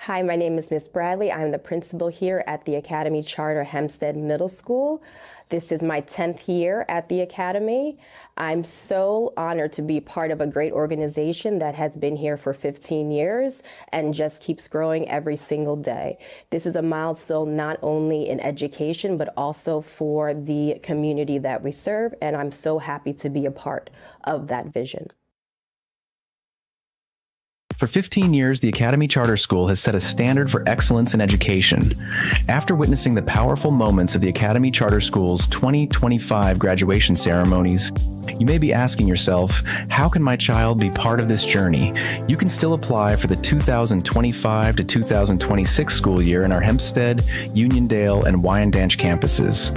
Hi, my name is Miss Bradley. I'm the principal here at the Academy Charter Hempstead Middle School. This is my 10th year at the Academy. I'm so honored to be part of a great organization that has been here for 15 years and just keeps growing every single day. This is a milestone not only in education, but also for the community that we serve, and I'm so happy to be a part of that vision. For 15 years, the Academy Charter School has set a standard for excellence in education. After witnessing the powerful moments of the Academy Charter School's 2025 graduation ceremonies, you may be asking yourself, how can my child be part of this journey? You can still apply for the 2025 to 2026 school year in our Hempstead, Uniondale, and Wyandanch campuses.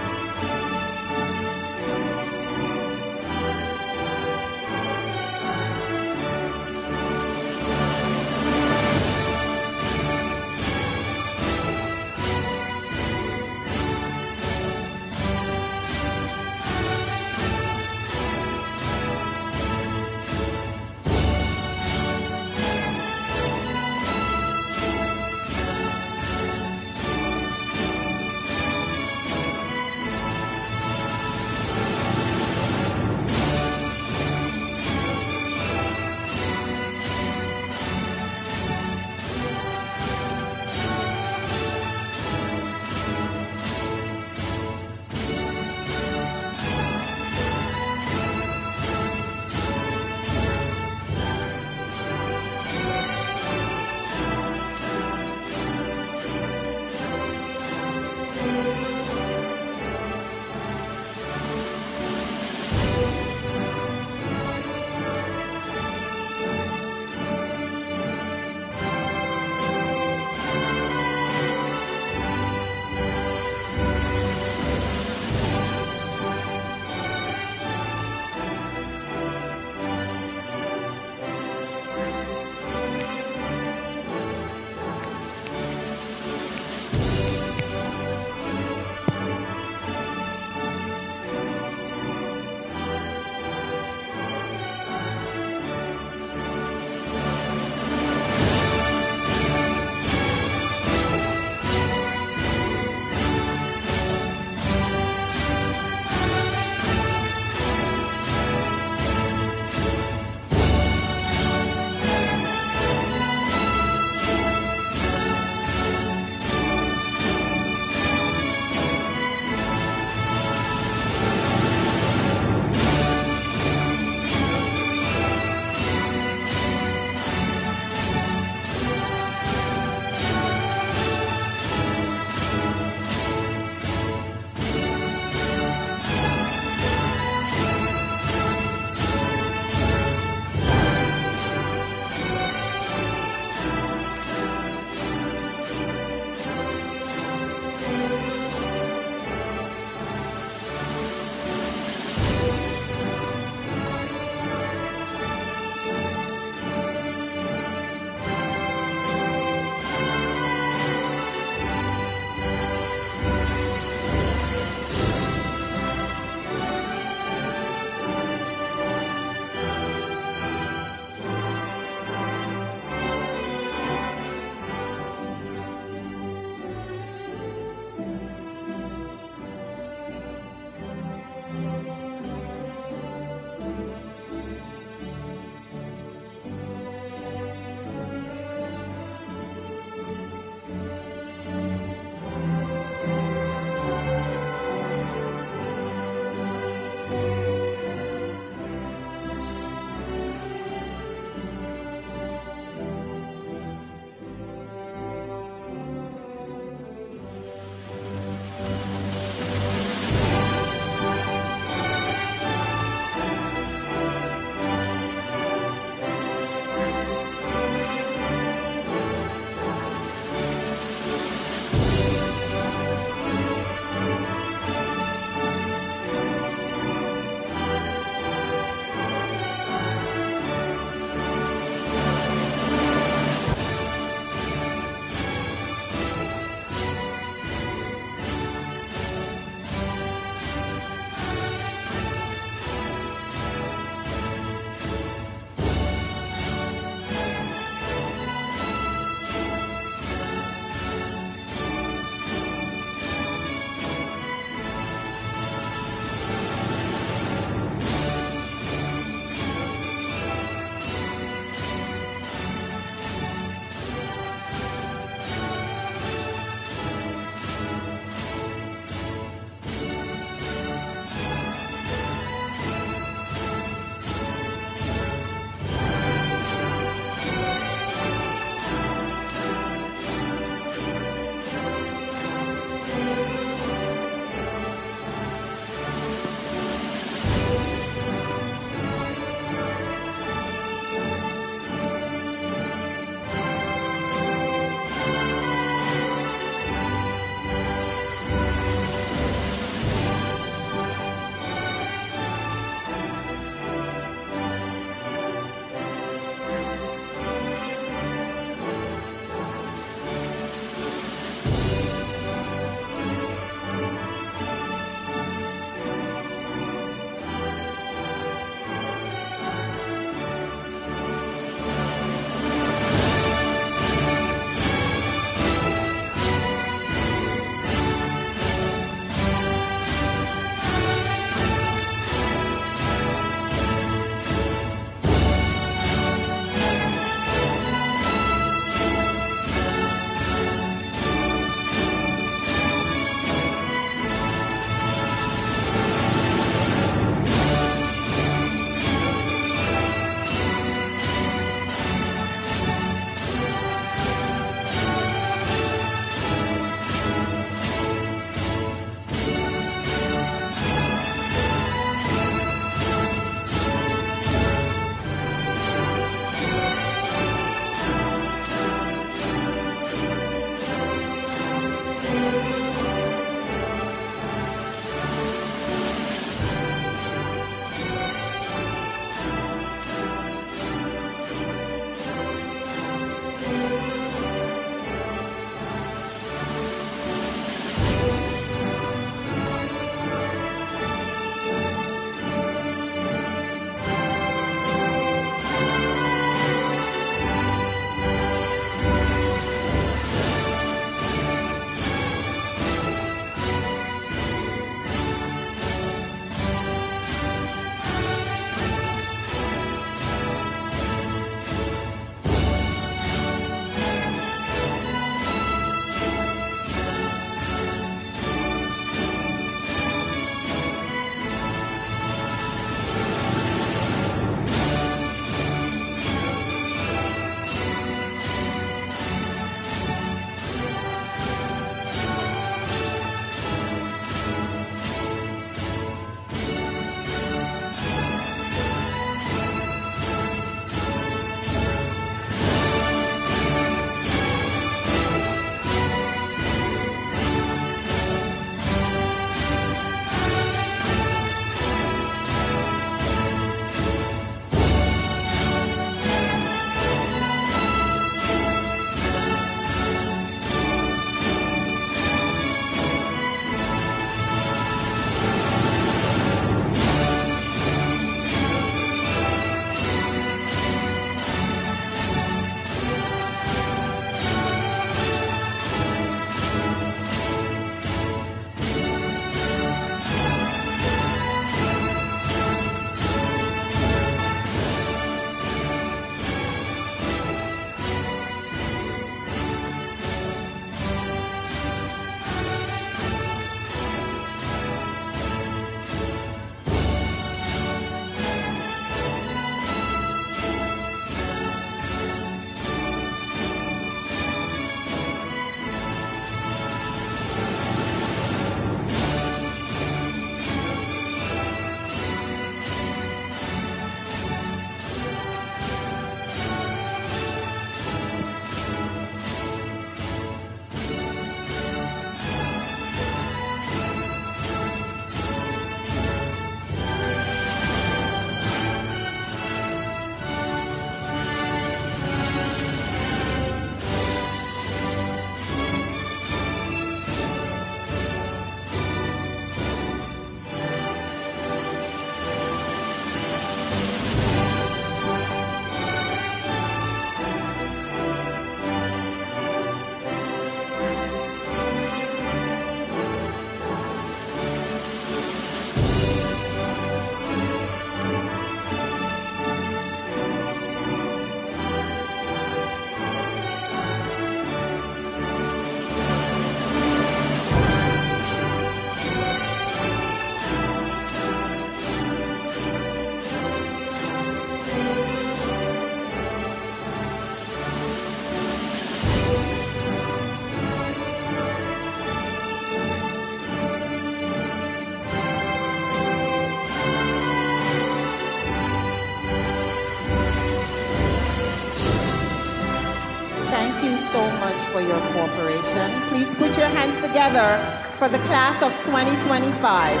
for your cooperation. Please put your hands together for the class of 2025.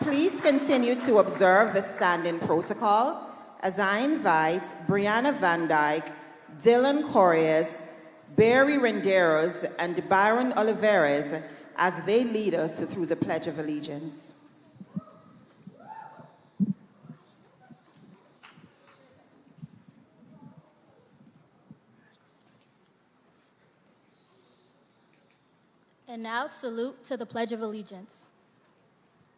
Please continue to observe the standing protocol as I invite Brianna Van Dyke, Dylan Correas, Barry Renderos, and Byron Oliveras as they lead us through the Pledge of Allegiance. And now, salute to the Pledge of Allegiance.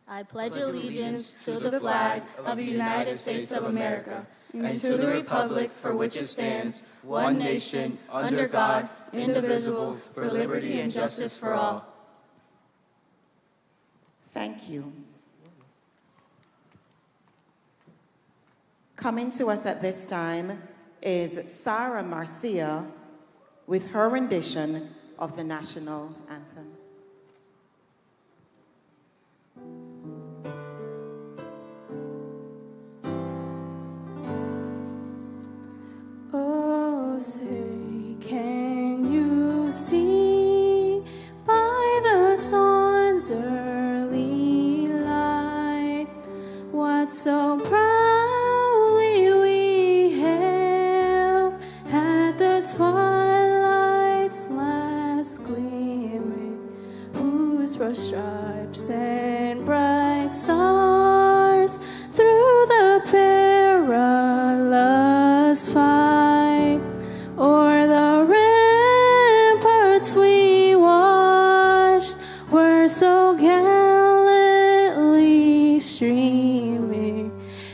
I pledge allegiance to the flag of the United States of America and to the republic for which it stands, one nation, under God, indivisible, for liberty and justice for all. Thank you. Coming to us at this time is Sarah Marcia with her rendition of the national anthem. Oh, say, can you see by the dawn's early light what so proudly we hailed at the twilight's last gleaming, whose broad stripes and bright stars through the perilous fight o'er the ramparts we watched were so gallantly streaming,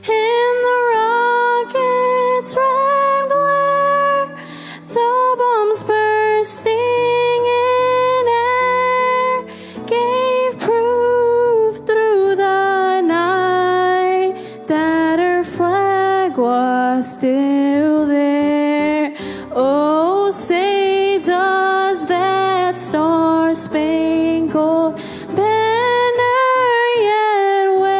in the rocket's red glare, the bombs bursting in air gave proof through the night that her flag was still there. Oh, say, does that star-spangled banner yet wave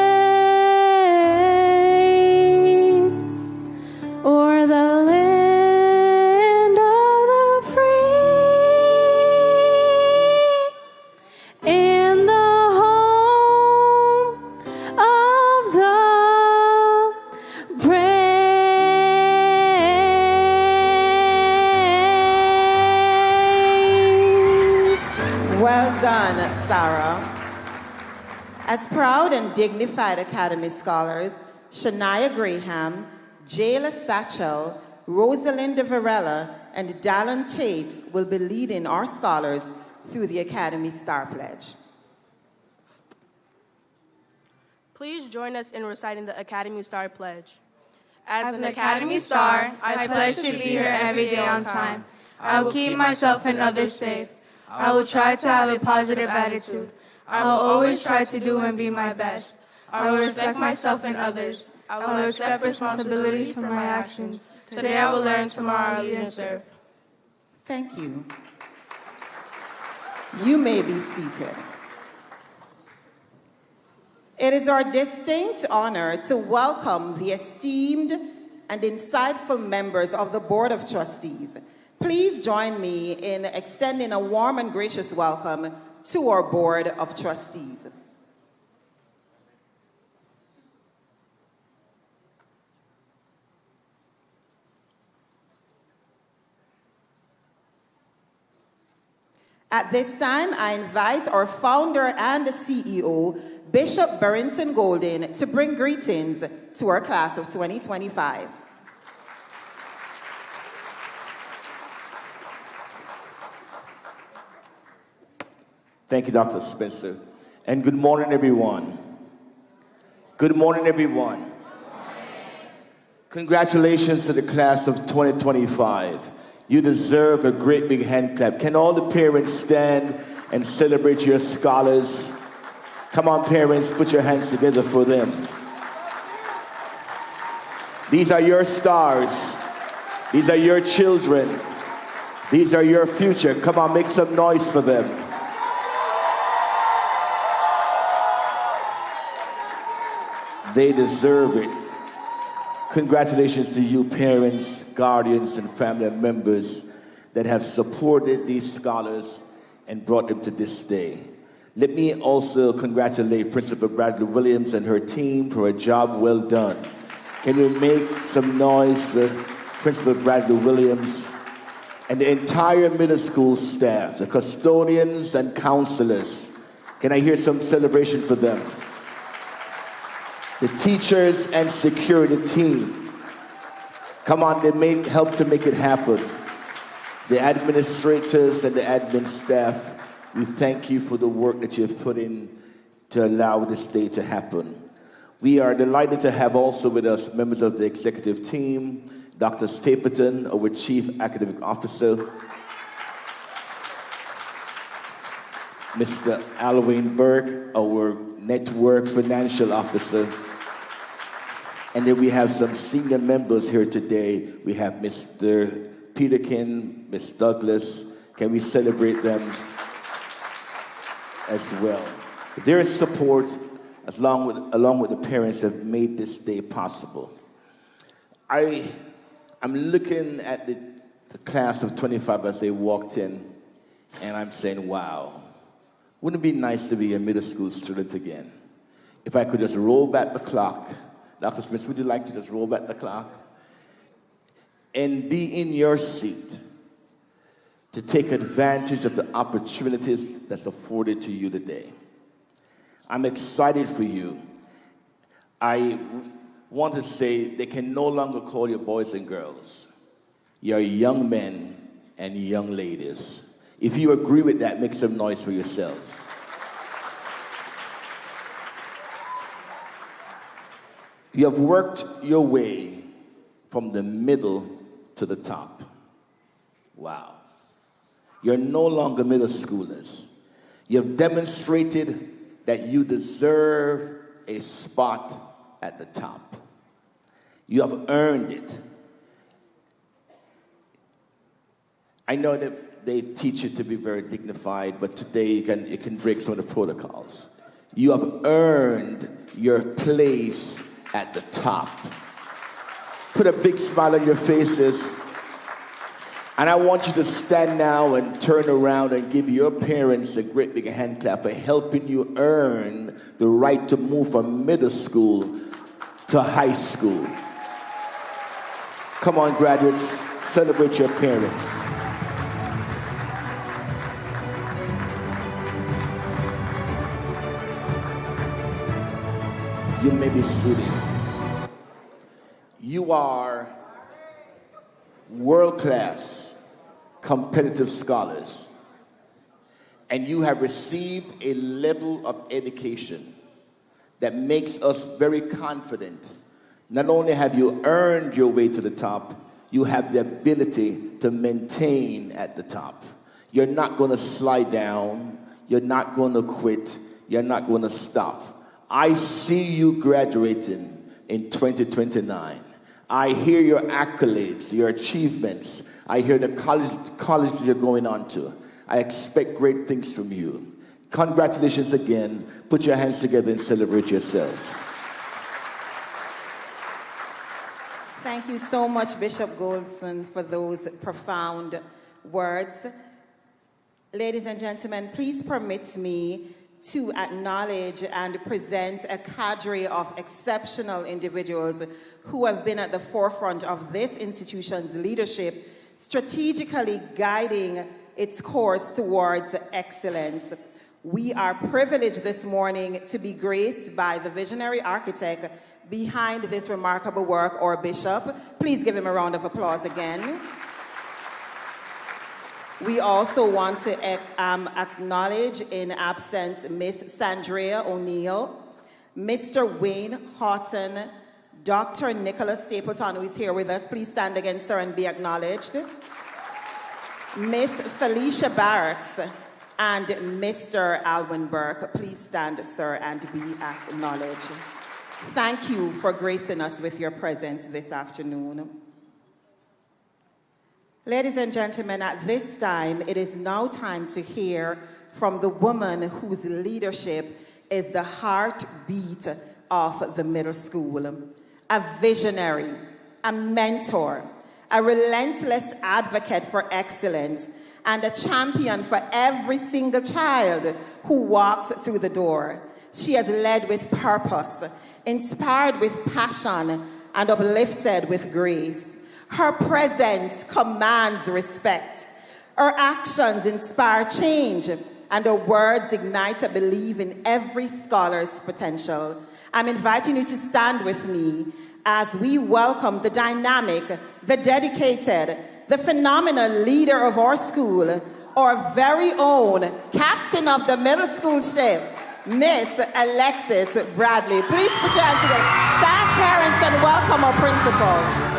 o'er the land of the free and the home of the brave? Well done, Sarah. As proud and dignified Academy scholars, Shania Graham, Jayla Satchel, Rosalinda Varela, and Dallin Tate will be leading our scholars through the Academy Star Pledge. Please join us in reciting the Academy Star Pledge. As an Academy Star, I pledge to be here every day on time. I will keep myself and others safe. I will try to have a positive attitude. I will always try to do and be my best. I will respect myself and others. I will accept responsibilities for my actions. Today I will learn, tomorrow I will lead and serve. Thank you. You may be seated. It is our distinct honor to welcome the esteemed and insightful members of the Board of Trustees. Please join me in extending a warm and gracious welcome to our Board of Trustees. At this time, I invite our founder and CEO, Bishop Barrington Golden, to bring greetings to our class of 2025. Thank you, Dr. Spencer. And good morning, everyone. Good morning, everyone. Good morning. Congratulations to the class of 2025. You deserve a great big hand clap. Can all the parents stand and celebrate your scholars? Come on, parents, put your hands together for them. These are your stars. These are your children. These are your future. Come on, make some noise for them. They deserve it. Congratulations to you parents, guardians, and family members that have supported these scholars and brought them to this day. Let me also congratulate Principal Bradley Williams and her team for a job well done. Can you make some noise, Principal Bradley Williams and the entire middle school staff, the custodians and counselors? Can I hear some celebration for them? The teachers and security team. Come on, they help to make it happen. The administrators and the admin staff, we thank you for the work that you have put in to allow this day to happen. We are delighted to have also with us members of the executive team, Dr. Stapleton, our Chief Academic Officer, Mr. Alwyn Burke, our Network Financial Officer. And then we have some senior members here today. We have Mr. Peterkin, Ms. Douglas. Can we celebrate them as well? Their support, along with the parents, have made this day possible. I'm looking at the class of 25 as they walked in, and I'm saying, wow, wouldn't it be nice to be a middle school student again? If I could just roll back the clock. Dr. Smith, would you like to just roll back the clock? And be in your seat to take advantage of the opportunities that's afforded to you today. I'm excited for you. I want to say they can no longer call you boys and girls. You're young men and young ladies. If you agree with that, make some noise for yourselves. You have worked your way from the middle to the top. Wow. You're no longer middle schoolers. You have demonstrated that you deserve a spot at the top. You have earned it. I know that they teach you to be very dignified, but today you can break some of the protocols. You have earned your place at the top. Put a big smile on your faces. And I want you to stand now and turn around and give your parents a great big hand clap for helping you earn the right to move from middle school to high school. Come on, graduates, celebrate your parents. You may be seated. You are world-class competitive scholars, and you have received a level of education that makes us very confident. Not only have you earned your way to the top, you have the ability to maintain at the top. You're not going to slide down. You're not going to quit. You're not going to stop. I see you graduating in 2029. I hear your accolades, your achievements. I hear the college you're going on to. I expect great things from you. Congratulations again. Put your hands together and celebrate yourselves. Thank you so much, Bishop Goldson, for those profound words. Ladies and gentlemen, please permit me to acknowledge and present a cadre of exceptional individuals who have been at the forefront of this institution's leadership, strategically guiding its course towards excellence. We are privileged this morning to be graced by the visionary architect behind this remarkable work, our bishop. Please give him a round of applause again. We also want to acknowledge in absence Miss Sandrea O'Neill, Mr. Wayne Houghton, Dr. Nicholas Stapleton, who is here with us. Please stand again, sir, and be acknowledged. Miss Felicia Barracks and Mr. Alwyn Burke. Please stand, sir, and be acknowledged. Thank you for gracing us with your presence this afternoon. Ladies and gentlemen, at this time, it is now time to hear from the woman whose leadership is the heartbeat of the middle school. a visionary, a mentor, a relentless advocate for excellence, and a champion for every single child who walks through the door. She has led with purpose, inspired with passion, and uplifted with grace. Her presence commands respect. Her actions inspire change, and her words ignite a belief in every scholar's potential. I'm inviting you to stand with me as we welcome the dynamic, the dedicated, the phenomenal leader of our school, our very own captain of the middle school ship, Miss Alexis Bradley. Please put your hands together. Stand, parents, and welcome our principal.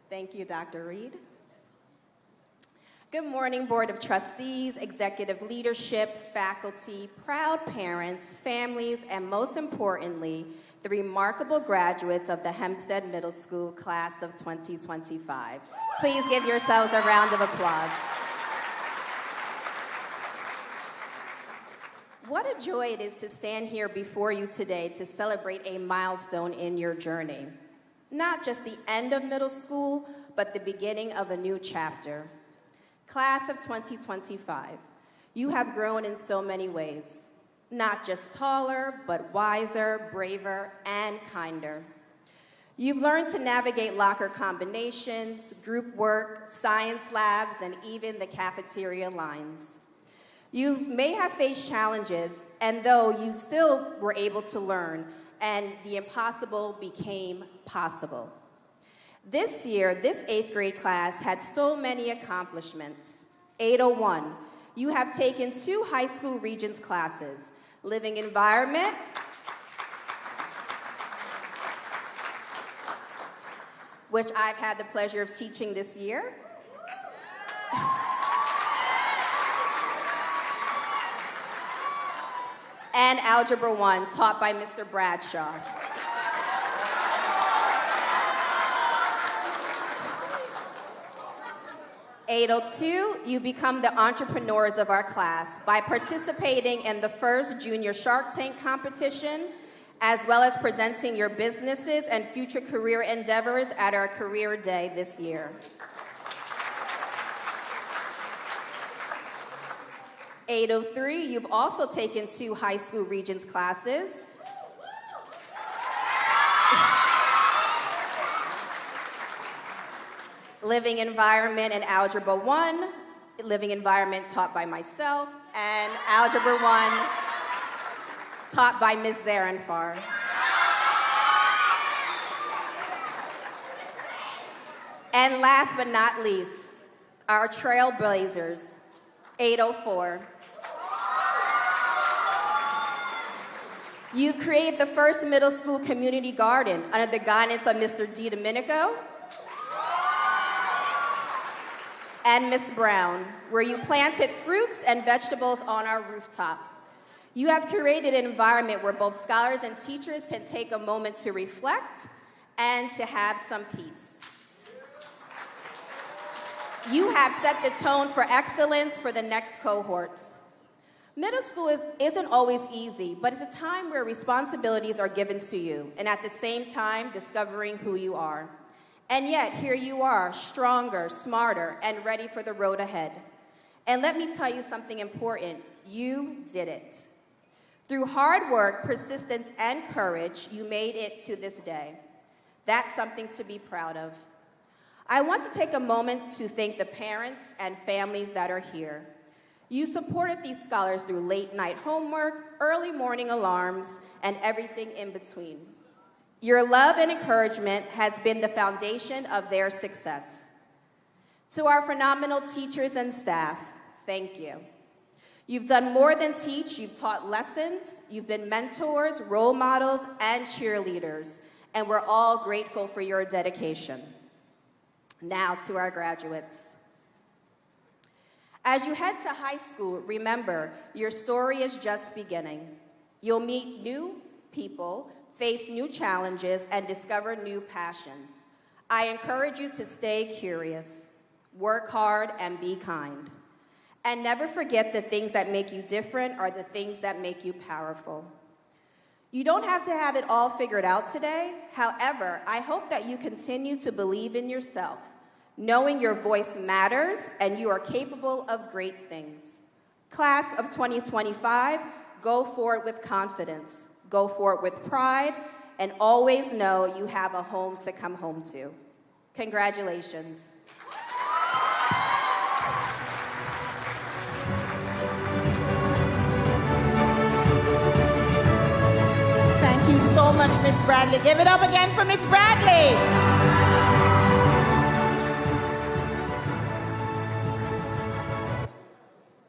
Thank you, Dr. Reed. Good morning, Board of Trustees, executive leadership, faculty, proud parents, families, and most importantly, the remarkable graduates of the Hempstead Middle School class of 2025. Please give yourselves a round of applause. What a joy it is to stand here before you today to celebrate a milestone in your journey. Not just the end of middle school, but the beginning of a new chapter. Class of 2025, you have grown in so many ways. Not just taller, but wiser, braver, and kinder. You've learned to navigate locker combinations, group work, science labs, and even the cafeteria lines. You may have faced challenges, and though you still were able to learn, and the impossible became possible. This year, this 8th grade class had so many accomplishments. 801, you have taken 2 high school Regents classes, Living Environment, which I've had the pleasure of teaching this year, and Algebra 1, taught by Mr. Bradshaw. (802), you become the entrepreneurs of our class by participating in the first Junior Shark Tank competition, as well as presenting your businesses and future career endeavors at our Career Day this year. 803, you've also taken 2 high school Regents classes. Living Environment and Algebra 1, Living Environment taught by myself, and Algebra 1 taught by Ms. Zarenfar. And last but not least, our trailblazers, 804. You created the first middle school community garden under the guidance of Mr. DiDomenico and Ms. Brown, where you planted fruits and vegetables on our rooftop. You have created an environment where both scholars and teachers can take a moment to reflect and to have some peace. You have set the tone for excellence for the next cohorts. Middle school isn't always easy, but it's a time where responsibilities are given to you, and at the same time, discovering who you are. And yet, here you are, stronger, smarter, and ready for the road ahead. And let me tell you something important. You did it. Through hard work, persistence, and courage, you made it to this day. That's something to be proud of. I want to take a moment to thank the parents and families that are here. You supported these scholars through late night homework, early morning alarms, and everything in between. Your love and encouragement has been the foundation of their success. To our phenomenal teachers and staff, thank you. You've done more than teach, you've taught lessons, you've been mentors, role models, and cheerleaders, and we're all grateful for your dedication. Now to our graduates. As you head to high school, remember, your story is just beginning. You'll meet new people, face new challenges, and discover new passions. I encourage you to stay curious, work hard, and be kind. And never forget the things that make you different are the things that make you powerful. You don't have to have it all figured out today. However, I hope that you continue to believe in yourself, knowing your voice matters and you are capable of great things. Class of 2025, go for it with confidence, go for it with pride, and always know you have a home to come home to. Congratulations. Thank you so much, Miss Bradley. Give it up again for Miss Bradley.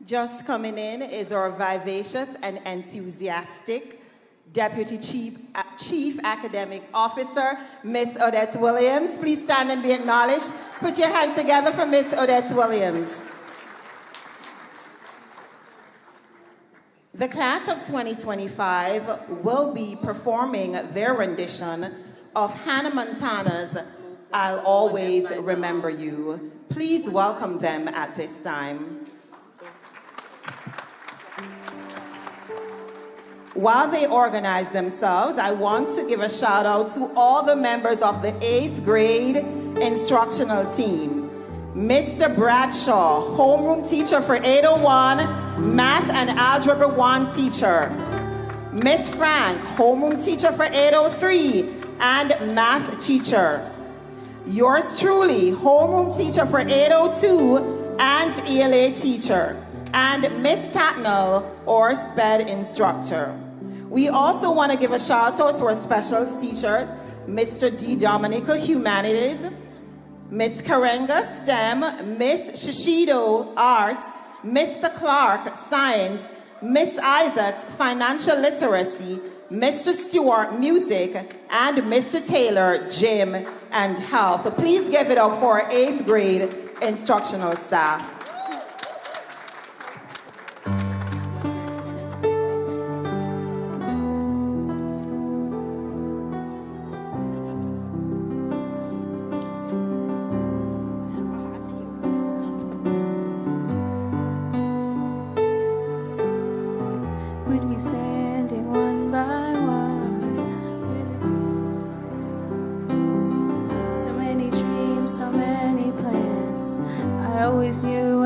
Just coming in is our vivacious and enthusiastic Deputy Chief Academic Officer, Miss Odette Williams. Please stand and be acknowledged. Put your hands together for Miss Odette Williams. The class of 2025 will be performing their rendition of Hannah Montana's I'll Always Remember You. Please welcome them at this time. While they organize themselves, I want to give a shout out to all the members of the 8th grade instructional team. Mr. Bradshaw, homeroom teacher for 801, math and algebra 1 teacher. Miss Frank, homeroom teacher for 803 and math teacher. Yours truly, homeroom teacher for 802 and ELA teacher. And Miss Tatnell, or SPED instructor. We also want to give a shout out to our specials teacher, Mr. D. Dominica, Humanities, Miss Karenga, STEM, Miss Shishido, Art, Mr. Clark, Science, Miss Isaacs, Financial Literacy, Mr. Stewart, Music, and Mr. Taylor, Gym and Health. So please give it up for our 8th grade instructional staff.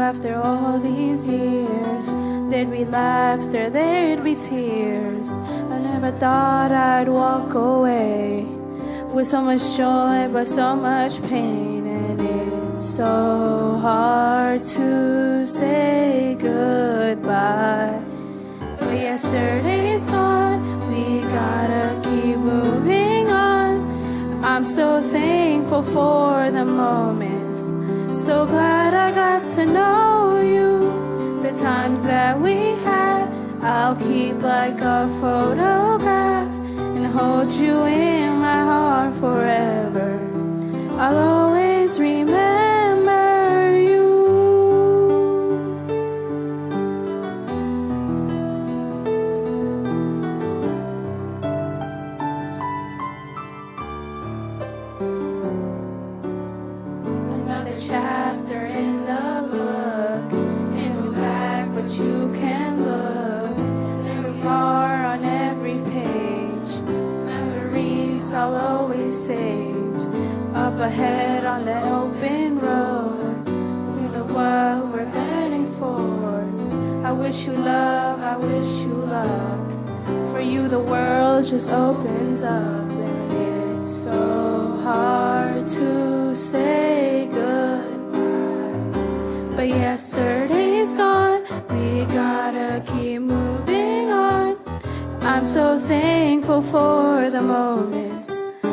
After all these years, there'd be laughter, there'd be tears. I never thought I'd walk away with so much joy but so much pain. And it's so hard to say goodbye. But yesterday's gone, we gotta keep moving on. I'm so thankful for the moments, so glad I got to know you. The times that we had, I'll keep like a photograph and hold you in my heart forever. I'll always remember you. Another chapter in the book, and we're back, but you can look. Every bar on every page, memories I'll always save. Up ahead on the open road, we know what we're heading towards. I wish you love, I wish you luck. For you the world just opens up, and it's so hard to say goodbye. But yesterday's gone, we gotta keep moving on. I'm so thankful for the moments,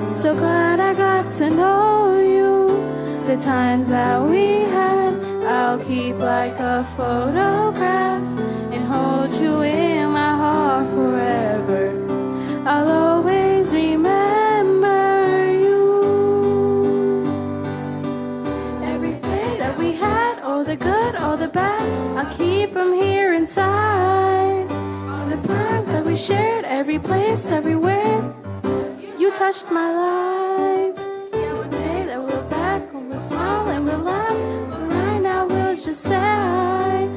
so glad I got to know you. The times that we had, I'll keep like a photograph and hold you in my heart forever. I'll always remember you. Every day that we had, all the good, all the bad, I'll keep them here inside. All the times that we shared every place, everywhere. You touched my life. One day that we'll look back and we'll smile and we'll laugh. But right now we'll just sigh,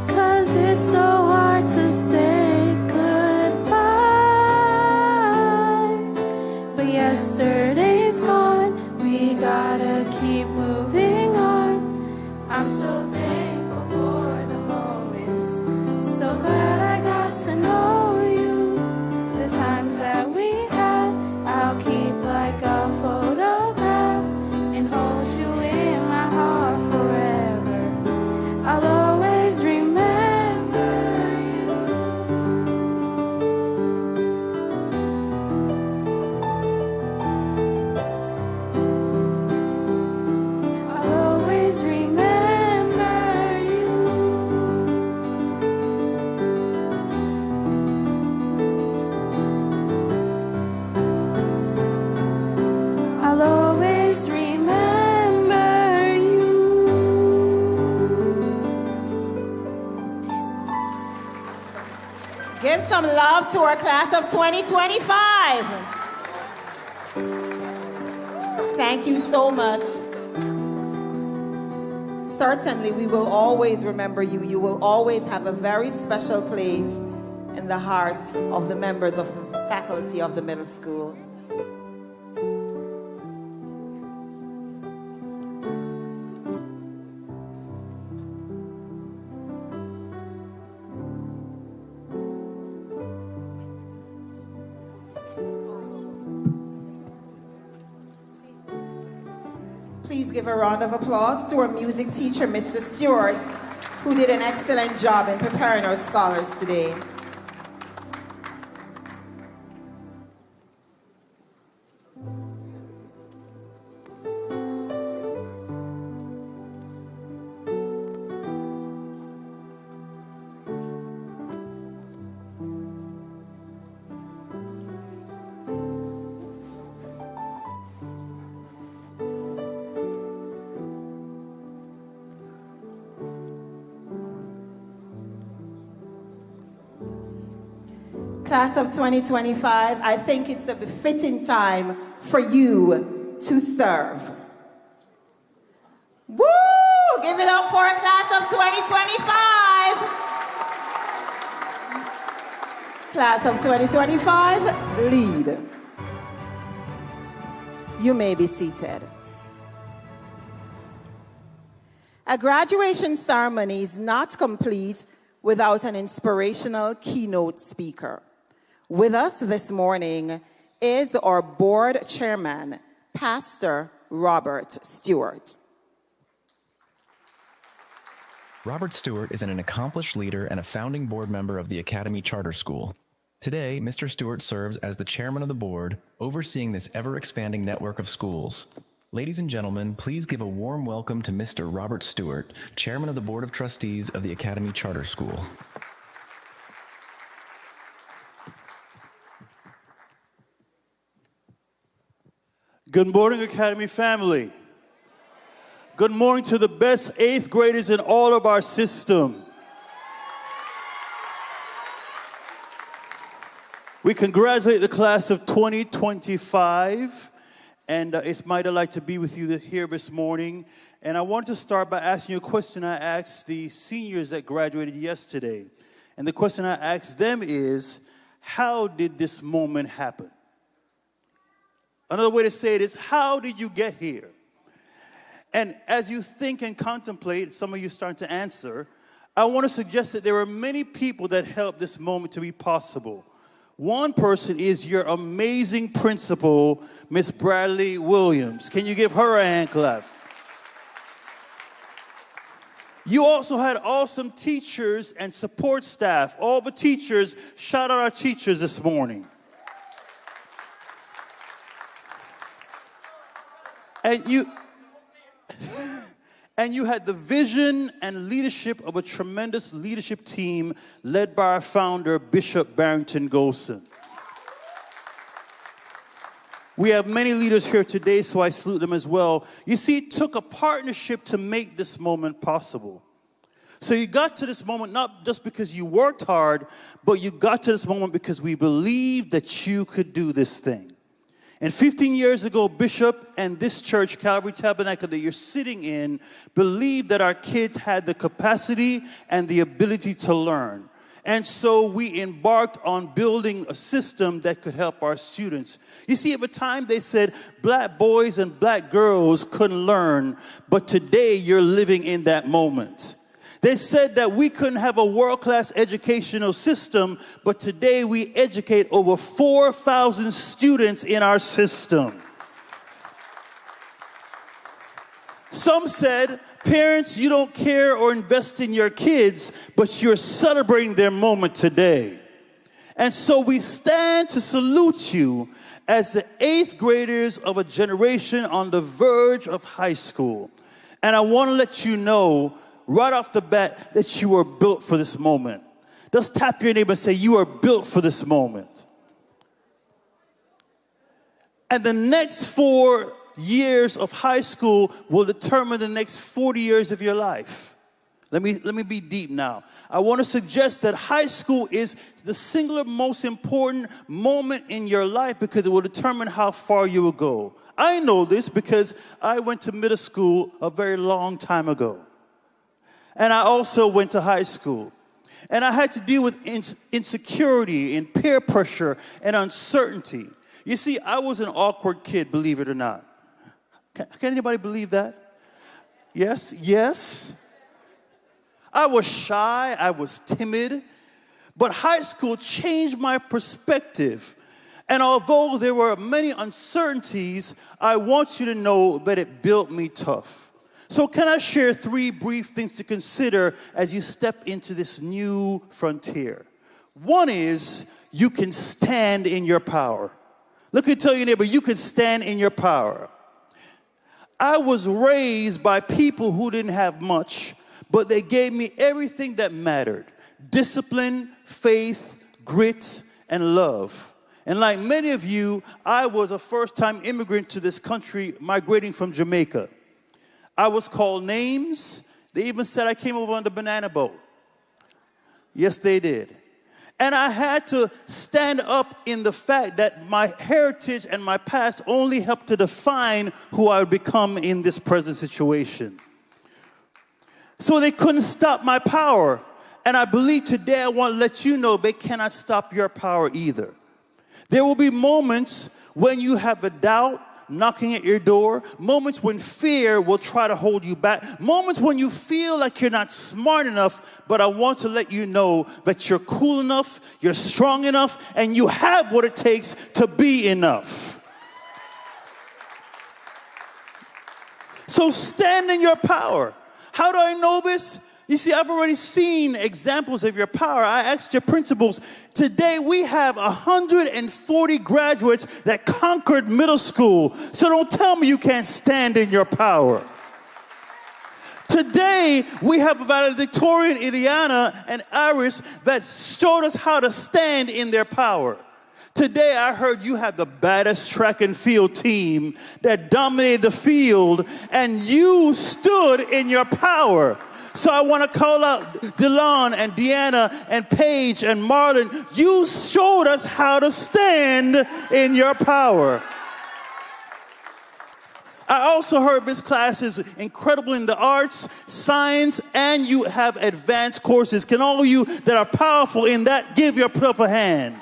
'cause it's so hard to say goodbye. But yesterday's gone, we gotta keep moving on. I'm so thankful for the moments, so glad I got to know you. The times that we had, I'll keep like a photograph and hold you in my heart forever. I'll always remember you. I'll always remember you. I'll always remember you. Give some love to our class of 2025. Thank you so much. Certainly, we will always remember you. You will always have a very special place in the hearts of the members of the faculty of the middle school. Please give a round of applause to our music teacher, Mr. Stewart, who did an excellent job in preparing our scholars today. Class of 2025, I think it's a befitting time for you to serve. Woo! Give it up for a class of 2025. Class of 2025, lead. You may be seated. A graduation ceremony is not complete without an inspirational keynote speaker. With us this morning is our board chairman, Pastor Robert Stewart. Robert Stewart is an accomplished leader and a founding board member of the Academy Charter School. Today, Mr. Stewart serves as the chairman of the board, overseeing this ever-expanding network of schools. Ladies and gentlemen, please give a warm welcome to Mr. Robert Stewart, chairman of the Board of Trustees of the Academy Charter School. Good morning, Academy family. Good morning to the best 8th graders in all of our system. We congratulate the class of 2025, and it's my delight to be with you here this morning. And I want to start by asking you a question I asked the seniors that graduated yesterday. And the question I asked them is, how did this moment happen? Another way to say it is, how did you get here? And as you think and contemplate, some of you start to answer, I want to suggest that there are many people that helped this moment to be possible. One person is your amazing principal, Miss Bradley Williams. Can you give her a hand clap? You also had awesome teachers and support staff. All the teachers, shout out our teachers this morning. And you had the vision and leadership of a tremendous leadership team led by our founder, Bishop Barrington Golson. We have many leaders here today, so I salute them as well. You see, it took a partnership to make this moment possible. So you got to this moment not just because you worked hard, but you got to this moment because we believed that you could do this thing. And 15 years ago, Bishop and this church, Calvary Tabernacle, that you're sitting in, believed that our kids had the capacity and the ability to learn. And so we embarked on building a system that could help our students. You see, at the time they said black boys and black girls couldn't learn, but today you're living in that moment. They said that we couldn't have a world-class educational system, but today we educate over 4,000 students in our system. Some said, parents, you don't care or invest in your kids, but you're celebrating their moment today. And so we stand to salute you as the 8th graders of a generation on the verge of high school. And I want to let you know right off the bat that you are built for this moment. Just tap your neighbor and say, you are built for this moment. And the next 4 years of high school will determine the next 40 years of your life. Let me be deep now. I want to suggest that high school is the singular most important moment in your life because it will determine how far you will go. I know this because I went to middle school a very long time ago. And I also went to high school. And I had to deal with insecurity and peer pressure and uncertainty. You see, I was an awkward kid, believe it or not. Can anybody believe that? Yes, yes. I was shy, I was timid. But high school changed my perspective. And although there were many uncertainties, I want you to know that it built me tough. So can I share 3 brief things to consider as you step into this new frontier? One is you can stand in your power. Look and tell your neighbor, you can stand in your power. I was raised by people who didn't have much, but they gave me everything that mattered. Discipline, faith, grit, and love. And like many of you, I was a first-time immigrant to this country migrating from Jamaica. I was called names. They even said I came over on the banana boat. Yes, they did. And I had to stand up in the fact that my heritage and my past only helped to define who I would become in this present situation. So they couldn't stop my power. And I believe today I want to let you know they cannot stop your power either. There will be moments when you have a doubt knocking at your door, moments when fear will try to hold you back, moments when you feel like you're not smart enough, but I want to let you know that you're cool enough, you're strong enough, and you have what it takes to be enough. So stand in your power. How do I know this? You see, I've already seen examples of your power. I asked your principals. Today, we have 140 graduates that conquered middle school. So don't tell me you can't stand in your power. Today, we have a valedictorian, Ileana and Iris, that showed us how to stand in their power. Today, I heard you have the baddest track and field team that dominated the field, and you stood in your power. So I want to call out Delon and Deanna and Paige and Marlon. You showed us how to stand in your power. I also heard this class is incredible in the arts, science, and you have advanced courses. Can all of you that are powerful in that give yourself a hand?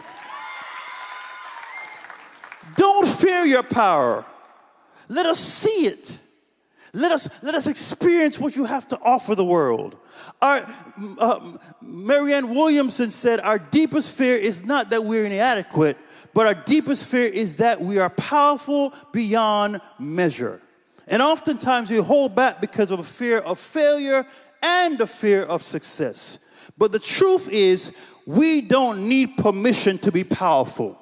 Don't fear your power. Let us see it. Let us experience what you have to offer the world. Marianne Williamson said, our deepest fear is not that we're inadequate, but our deepest fear is that we are powerful beyond measure. And oftentimes we hold back because of a fear of failure and the fear of success. But the truth is, we don't need permission to be powerful.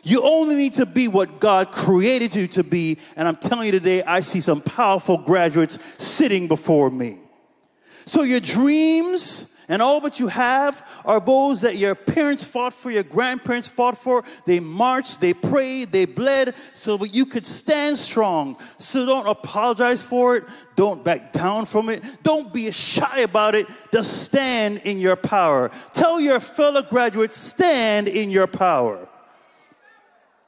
You only need to be what God created you to be. And I'm telling you today, I see some powerful graduates sitting before me. So your dreams And all that you have are those that your parents fought for, your grandparents fought for. They marched, they prayed, they bled so that you could stand strong. So don't apologize for it. Don't back down from it. Don't be shy about it. Just stand in your power. Tell your fellow graduates, stand in your power.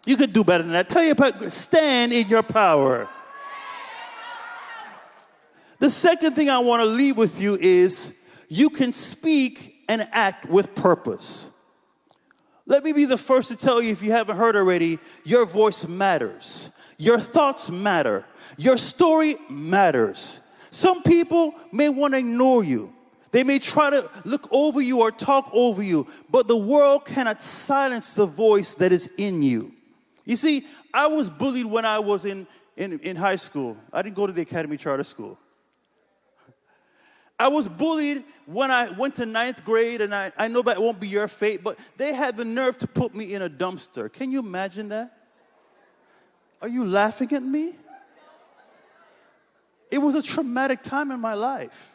You could do better than that. Tell your stand in your power. The second thing I want to leave with you is you can speak and act with purpose. Let me be the first to tell you, if you haven't heard already, your voice matters. Your thoughts matter. Your story matters. Some people may want to ignore you. They may try to look over you or talk over you, but the world cannot silence the voice that is in you. You see, I was bullied when I was in high school. I didn't go to the Academy Charter School. I was bullied when I went to 9th grade, and I know that won't be your fate, but they had the nerve to put me in a dumpster. Can you imagine that? Are you laughing at me? It was a traumatic time in my life.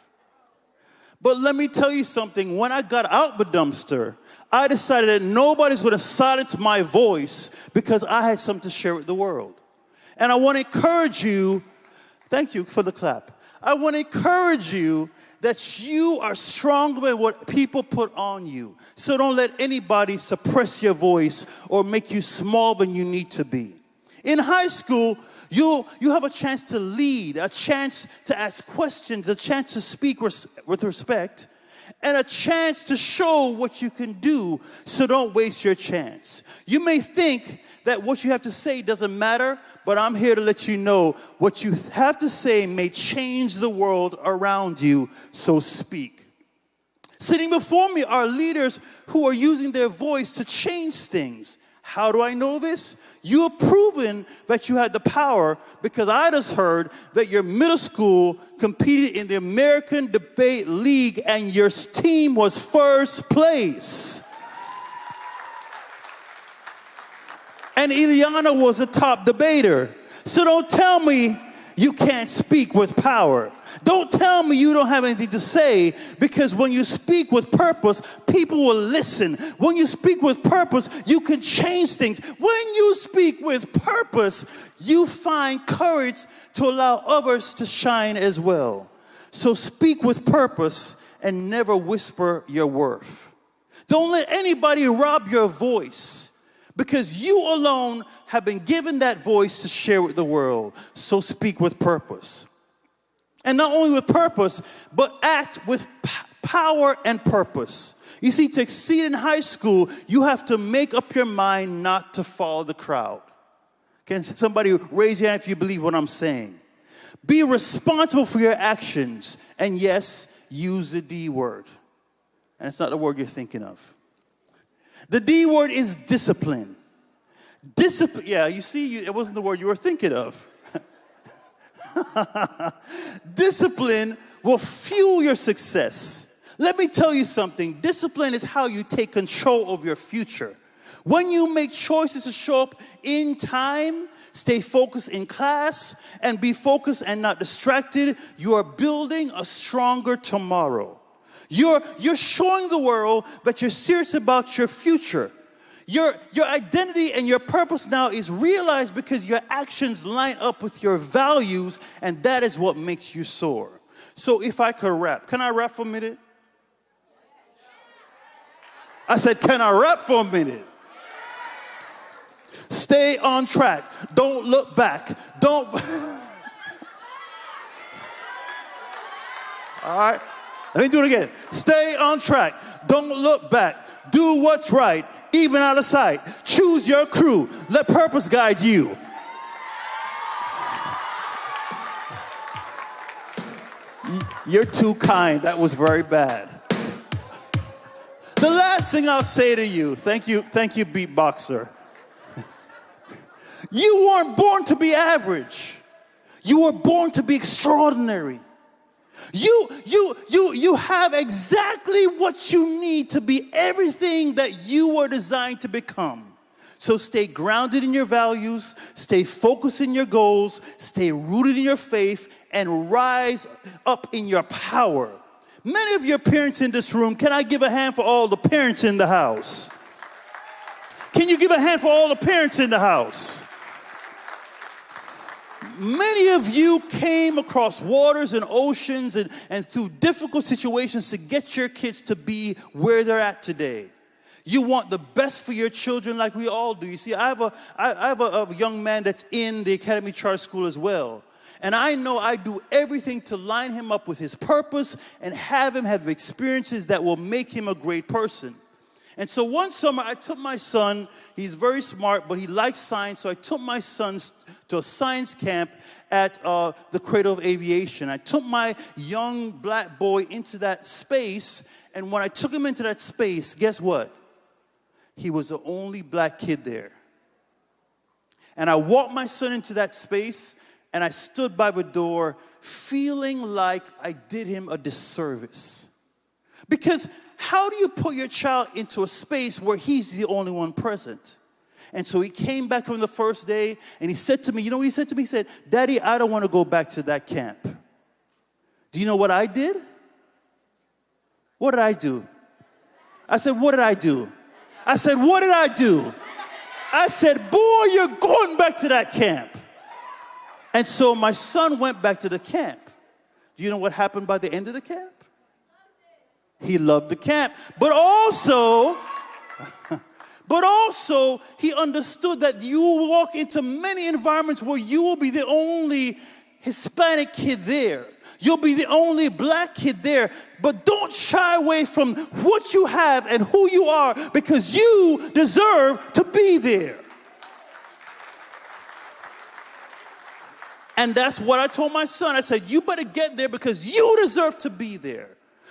But let me tell you something. When I got out the dumpster, I decided that nobody's going to silence my voice because I had something to share with the world. And I want to encourage you, thank you for the clap. I want to encourage you that you are stronger than what people put on you. So don't let anybody suppress your voice or make you smaller than you need to be. In high school, you have a chance to lead, a chance to ask questions, a chance to speak with respect, and a chance to show what you can do, so don't waste your chance. You may think that what you have to say doesn't matter, but I'm here to let you know what you have to say may change the world around you, so speak. Sitting before me are leaders who are using their voice to change things. How do I know this? You have proven that you had the power because I just heard that your middle school competed in the American Debate League and your team was first place. And Ileana was a top debater. So don't tell me you can't speak with power. Don't tell me you don't have anything to say, because when you speak with purpose, people will listen. When you speak with purpose, you can change things. When you speak with purpose, you find courage to allow others to shine as well. So speak with purpose and never whisper your worth. Don't let anybody rob your voice, because you alone have been given that voice to share with the world. So speak with purpose. And not only with purpose, but act with power and purpose. You see, to succeed in high school, you have to make up your mind not to follow the crowd. Can somebody raise your hand if you believe what I'm saying? Be responsible for your actions. And yes, use the D word. And it's not the word you're thinking of. The D word is discipline. Discipline, yeah, you see, it wasn't the word you were thinking of. Discipline will fuel your success. Let me tell you something. Discipline is how you take control of your future. When you make choices to show up in time, stay focused in class, and be focused and not distracted, you are building a stronger tomorrow. You're showing the world that you're serious about your future. Your identity and your purpose now is realized because your actions line up with your values, and that is what makes you soar. So if I could rap, can I rap for a minute? I said, can I rap for a minute? Stay on track. Don't look back. Don't. All right. Let me do it again. Stay on track. Don't look back. Do what's right, even out of sight. Choose your crew. Let purpose guide you. You're too kind. That was very bad. The last thing I'll say to you, thank you, beatboxer. You weren't born to be average. You were born to be extraordinary. You have exactly what you need to be everything that you were designed to become. So stay grounded in your values, stay focused in your goals, stay rooted in your faith, and rise up in your power. Many of your parents in this room, can I give a hand for all the parents in the house? Can you give a hand for all the parents in the house? Many of you came across waters and oceans and through difficult situations to get your kids to be where they're at today. You want the best for your children like we all do. You see, I have a young man that's in the Academy Charter School as well. And I know I do everything to line him up with his purpose and have him have experiences that will make him a great person. And so one summer, I took my son. He's very smart, but he likes science. So I took my son to a science camp at the Cradle of Aviation. I took my young black boy into that space. And when I took him into that space, guess what? He was the only black kid there. And I walked my son into that space, and I stood by the door feeling like I did him a disservice. Because how do you put your child into a space where he's the only one present? And so he came back from the first day, and he said to me, you know what he said to me? He said, Daddy, I don't want to go back to that camp. Do you know what I did? What did I do? I said, what did I do? I said, what did I do? I said, boy, you're going back to that camp. And so my son went back to the camp. Do you know what happened by the end of the camp? He loved the camp. But also, he understood that you will walk into many environments where you will be the only Hispanic kid there. You'll be the only black kid there. But don't shy away from what you have and who you are, because you deserve to be there. And that's what I told my son. I said, you better get there because you deserve to be there.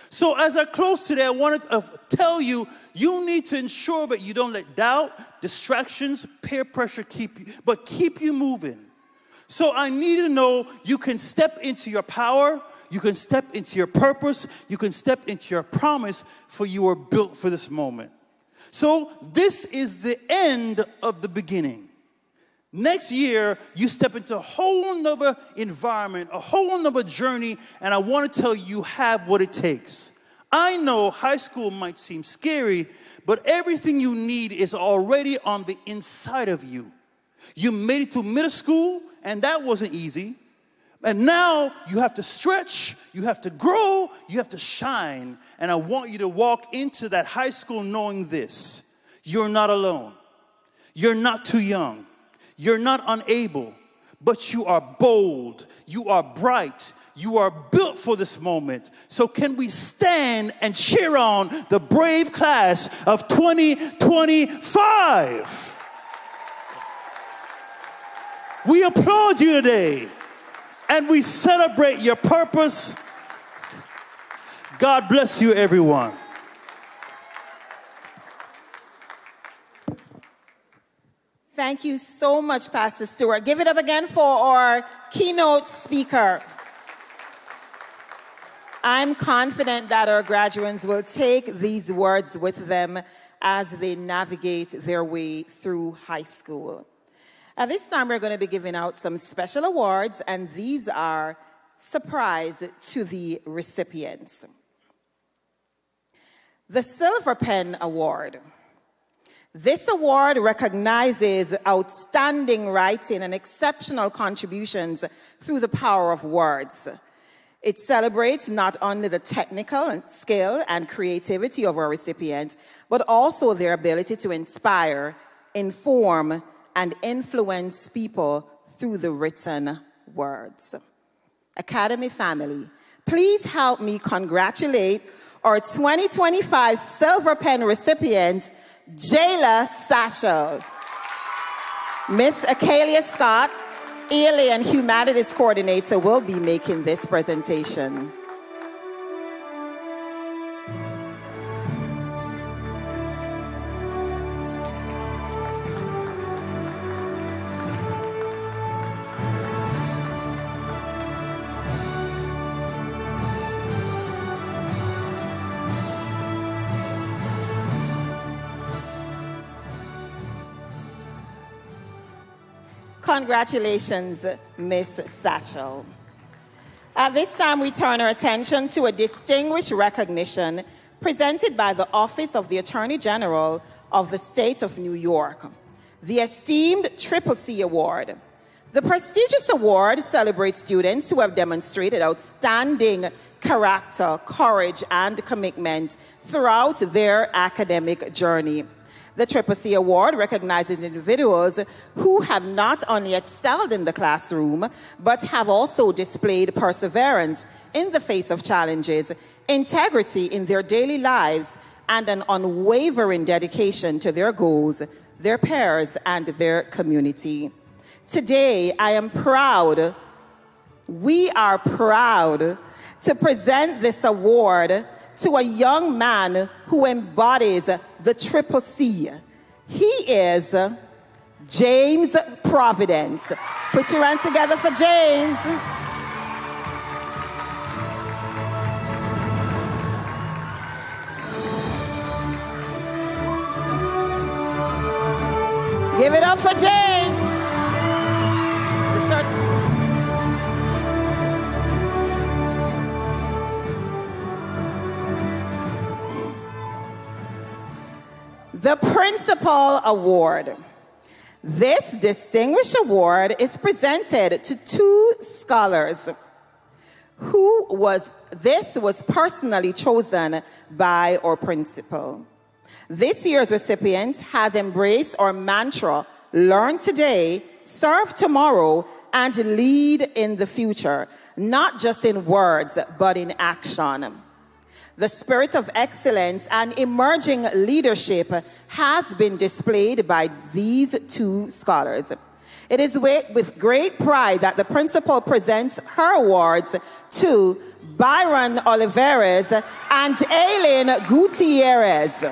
So as I close today, I want to tell you, you need to ensure that you don't let doubt, distractions, peer pressure keep you moving. So I need to know you can step into your power, you can step into your purpose, you can step into your promise, for you are built for this moment. So this is the end of the beginning. Next year, you step into a whole nother environment, a whole nother journey, and I want to tell you, you have what it takes. I know high school might seem scary, but everything you need is already on the inside of you. You made it through middle school, and that wasn't easy. And now you have to stretch, you have to grow, you have to shine. And I want you to walk into that high school knowing this: you're not alone. You're not too young. You're not unable, but you are bold, you are bright, you are built for this moment. So can we stand and cheer on the brave class of 2025? We applaud you today, and we celebrate your purpose. God bless you, everyone. Thank you so much, Pastor Stewart. Give it up again for our keynote speaker. I'm confident that our graduates will take these words with them as they navigate their way through high school. At this time, we're going to be giving out some special awards, and these are surprise to the recipients. The Silver Pen Award. This award recognizes outstanding writing and exceptional contributions through the power of words. It celebrates not only the technical skill and creativity of our recipients, but also their ability to inspire, inform, and influence people through the written words. Academy family, please help me congratulate our 2025 Silver Pen recipient, Jayla Satchel. Miss Acalia Scott, ELA and Humanities Coordinator, will be making this presentation. Congratulations, Miss Satchel. At this time, we turn our attention to a distinguished recognition presented by the Office of the Attorney General of the State of New York, the esteemed Triple C Award. The prestigious award celebrates students who have demonstrated outstanding character, courage, and commitment throughout their academic journey. The Triple C Award recognizes individuals who have not only excelled in the classroom, but have also displayed perseverance in the face of challenges, integrity in their daily lives, and an unwavering dedication to their goals, their peers, and their community. Today, we are proud to present this award to a young man who embodies the Triple C. He is James Providence. Put your hands together for James. Give it up for James. The Principal Award. This distinguished award is presented to two scholars this was personally chosen by our principal. This year's recipient has embraced our mantra, learn today, serve tomorrow, and lead in the future, not just in words, but in action. The spirit of excellence and emerging leadership has been displayed by these two scholars. It is with great pride that the principal presents her awards to Byron Oliveras and Aileen Gutierrez.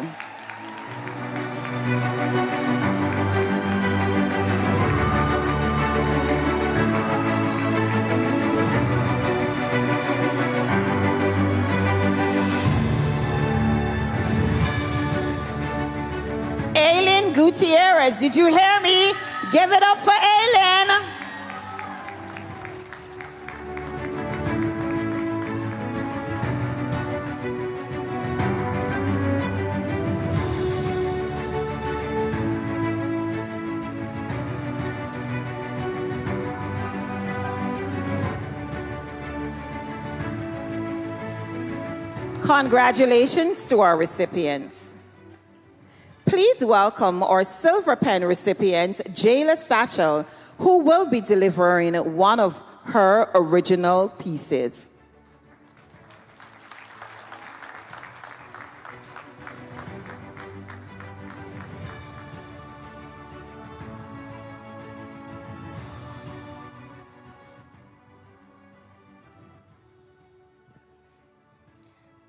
Aileen Gutierrez, did you hear me? Give it up for Aileen. Congratulations to our recipients. Please welcome our Silver Pen recipient, Jayla Satchel, who will be delivering one of her original pieces.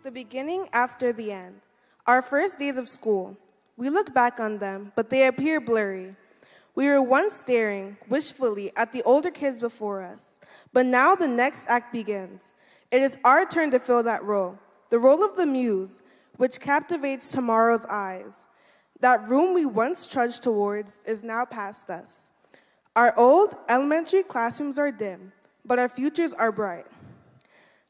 The beginning after the end. Our first days of school. We look back on them, but they appear blurry. We were once staring wishfully at the older kids before us, but now the next act begins. It is our turn to fill that role, the role of the muse, which captivates tomorrow's eyes. That room we once trudged towards is now past us. Our old elementary classrooms are dim, but our futures are bright.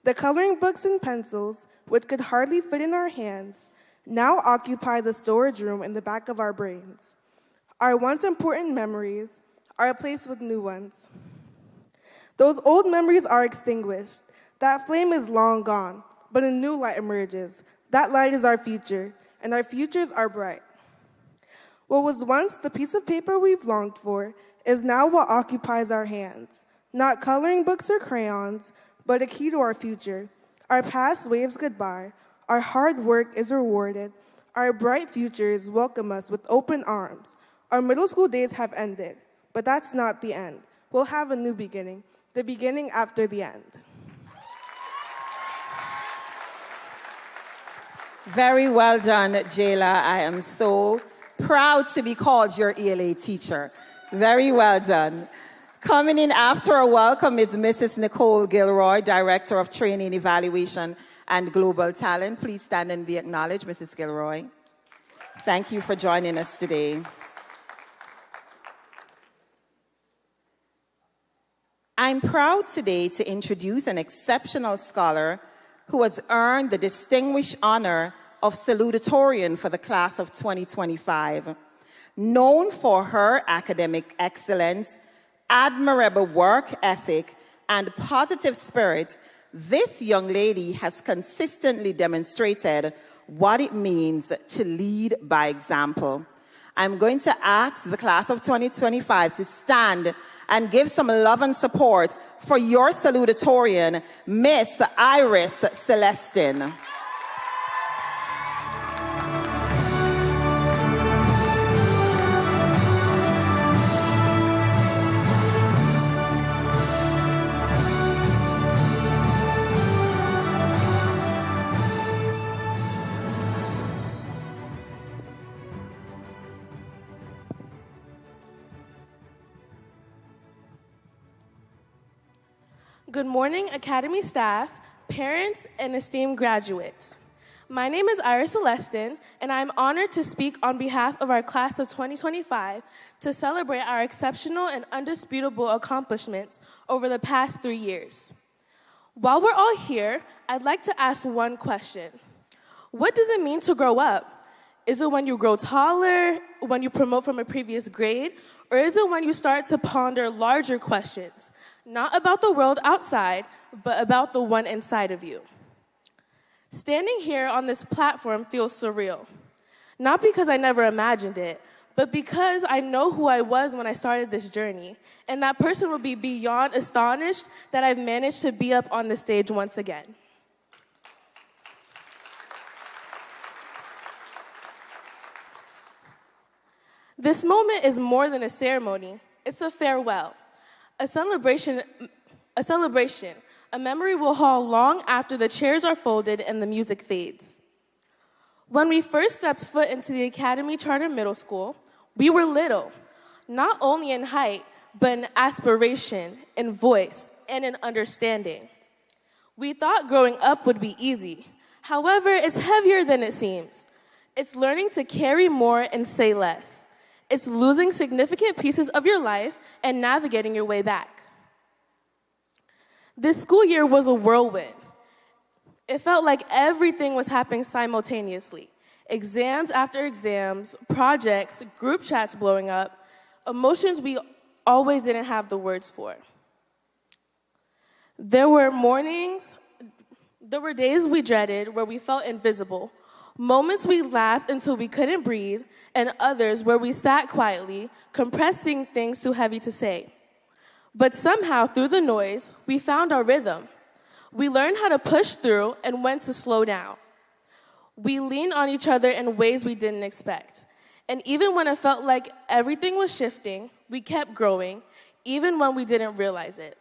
The coloring books and pencils, which could hardly fit in our hands, now occupy the storage room in the back of our brains. Our once important memories are replaced with new ones. Those old memories are extinguished. That flame is long gone, but a new light emerges. That light is our future, and our futures are bright. What was once the piece of paper we've longed for is now what occupies our hands. Not coloring books or crayons, but a key to our future. Our past waves goodbye. Our hard work is rewarded. Our bright futures welcome us with open arms. Our middle school days have ended, but that's not the end. We'll have a new beginning, the beginning after the end. Very well done, Jayla. I am so proud to be called your ELA teacher. Very well done. Coming in after a welcome is Mrs. Nicole Gilroy, Director of Training, Evaluation, and Global Talent. Please stand and be acknowledged, Mrs. Gilroy. Thank you for joining us today. I'm proud today to introduce an exceptional scholar who has earned the distinguished honor of Salutatorian for the class of 2025. Known for her academic excellence, admirable work ethic, and positive spirit, this young lady has consistently demonstrated what it means to lead by example. I'm going to ask the class of 2025 to stand and give some love and support for your salutatorian, Miss Iris Celestin. Good morning, Academy staff, parents, and esteemed graduates. My name is Iris Celestin, and I'm honored to speak on behalf of our class of 2025 to celebrate our exceptional and undisputable accomplishments over the past 3 years. While we're all here, I'd like to ask one question. What does it mean to grow up? Is it when you grow taller, when you promote from a previous grade, or is it when you start to ponder larger questions, not about the world outside, but about the one inside of you? Standing here on this platform feels surreal, not because I never imagined it, but because I know who I was when I started this journey, and that person will be beyond astonished that I've managed to be up on the stage once again. This moment is more than a ceremony. It's a farewell, a celebration, a memory we'll haul long after the chairs are folded and the music fades. When we first stepped foot into the Academy Charter Middle School, we were little, not only in height, but in aspiration, in voice, and in understanding. We thought growing up would be easy. However, it's heavier than it seems. It's learning to carry more and say less. It's losing significant pieces of your life and navigating your way back. This school year was a whirlwind. It felt like everything was happening simultaneously. Exams after exams, projects, group chats blowing up, emotions we always didn't have the words for. There were days we dreaded where we felt invisible, moments we laughed until we couldn't breathe, and others where we sat quietly, compressing things too heavy to say. But somehow, through the noise, we found our rhythm. We learned how to push through and when to slow down. We leaned on each other in ways we didn't expect. And even when it felt like everything was shifting, we kept growing, even when we didn't realize it.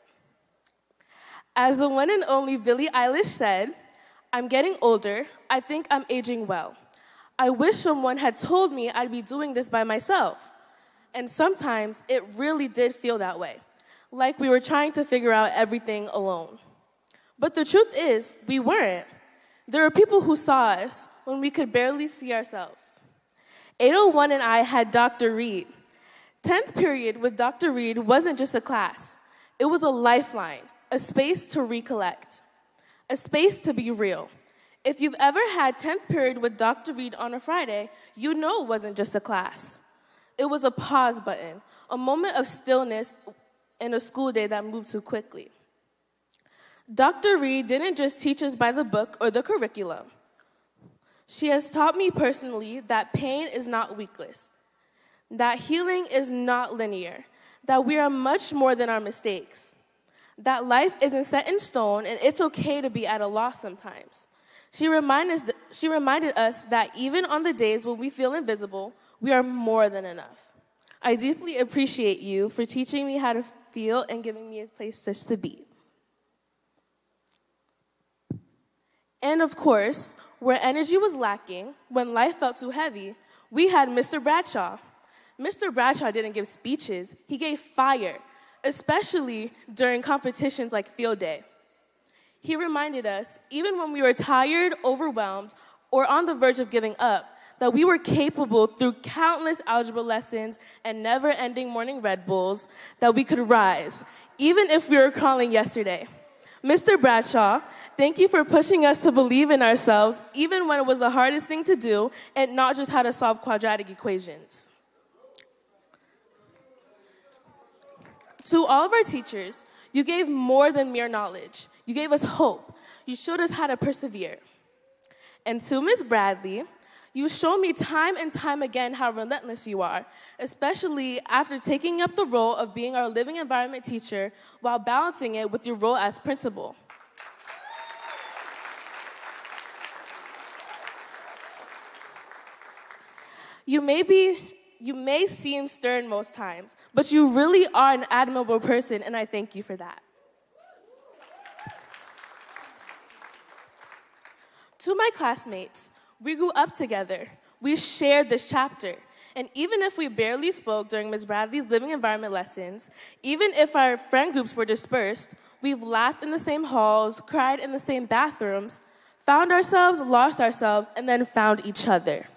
As the one and only Billie Eilish said, "I'm getting older, I think I'm aging well. I wish someone had told me I'd be doing this by myself." And sometimes it really did feel that way, like we were trying to figure out everything alone. But the truth is, we weren't. There were people who saw us when we could barely see ourselves. 801 and I had Dr. Reed. 10th period with Dr. Reed wasn't just a class. It was a lifeline, a space to recollect, a space to be real. If you've ever had 10th period with Dr. Reed on a Friday, you know it wasn't just a class. It was a pause button, a moment of stillness in a school day that moved too quickly. Dr. Reed didn't just teach us by the book or the curriculum. She has taught me personally that pain is not weakness, that healing is not linear, that we are much more than our mistakes, that life isn't set in stone and it's okay to be at a loss sometimes. She reminded us that even on the days when we feel invisible, we are more than enough. I deeply appreciate you for teaching me how to feel and giving me a place just to be. And of course, where energy was lacking, when life felt too heavy, we had Mr. Bradshaw. Mr. Bradshaw didn't give speeches, he gave fire, especially during competitions like field day. He reminded us, even when we were tired, overwhelmed, or on the verge of giving up, that we were capable through countless algebra lessons and never-ending morning Red Bulls, that we could rise, even if we were crawling yesterday. Mr. Bradshaw, thank you for pushing us to believe in ourselves, even when it was the hardest thing to do, and not just how to solve quadratic equations. To all of our teachers, you gave more than mere knowledge. You gave us hope. You showed us how to persevere. And to Ms. Bradley, you showed me time and time again how relentless you are, especially after taking up the role of being our living environment teacher while balancing it with your role as principal. You may seem stern most times, but you really are an admirable person, and I thank you for that. To my classmates, we grew up together. We shared this chapter. And even if we barely spoke during Ms. Bradley's living environment lessons, even if our friend groups were dispersed, we've laughed in the same halls, cried in the same bathrooms, found ourselves, lost ourselves, and then found each other.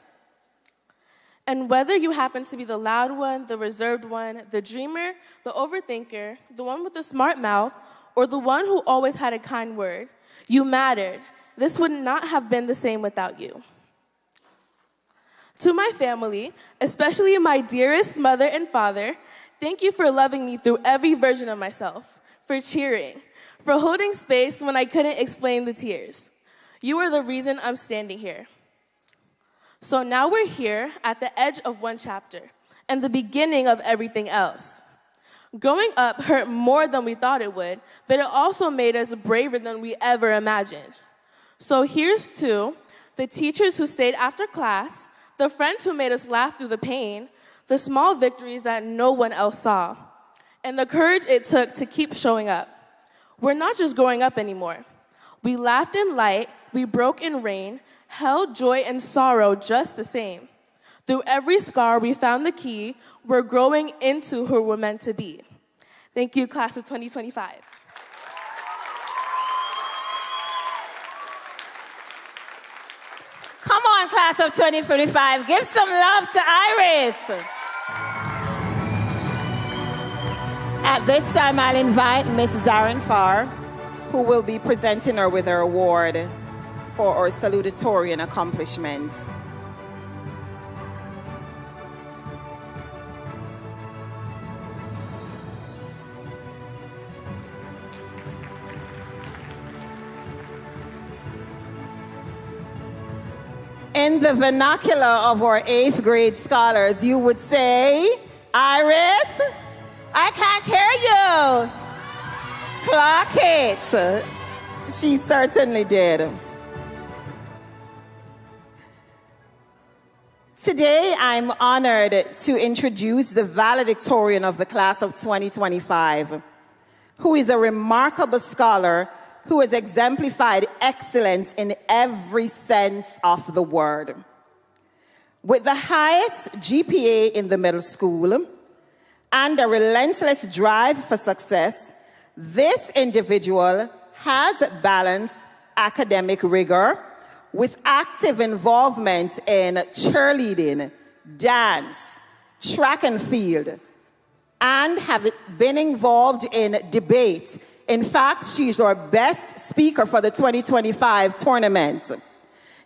And whether you happen to be the loud one, the reserved one, the dreamer, the overthinker, the one with the smart mouth, or the one who always had a kind word, you mattered. This would not have been the same without you. To my family, especially my dearest mother and father, thank you for loving me through every version of myself, for cheering, for holding space when I couldn't explain the tears. You are the reason I'm standing here. So now we're here at the edge of one chapter and the beginning of everything else. Growing up hurt more than we thought it would, but it also made us braver than we ever imagined. So here's to the teachers who stayed after class, the friends who made us laugh through the pain, the small victories that no one else saw, and the courage it took to keep showing up. We're not just growing up anymore. We laughed in light, we broke in rain, held joy and sorrow just the same. Through every scar, we found the key. We're growing into who we're meant to be. Thank you, class of 2025. Come on, class of 2025. Give some love to Iris. At this time, I'll invite Mrs. Aaron Farr, who will be presenting her with her award for our salutatorian accomplishment. In the vernacular of our 8th grade scholars, you would say, Iris, I can't hear you. Clock it. She certainly did. Today, I'm honored to introduce the valedictorian of the class of 2025, who is a remarkable scholar who has exemplified excellence in every sense of the word. With the highest GPA in the middle school and a relentless drive for success, this individual has balanced academic rigor with active involvement in cheerleading, dance, track and field, and have been involved in debate. In fact, she's our best speaker for the 2025 tournament.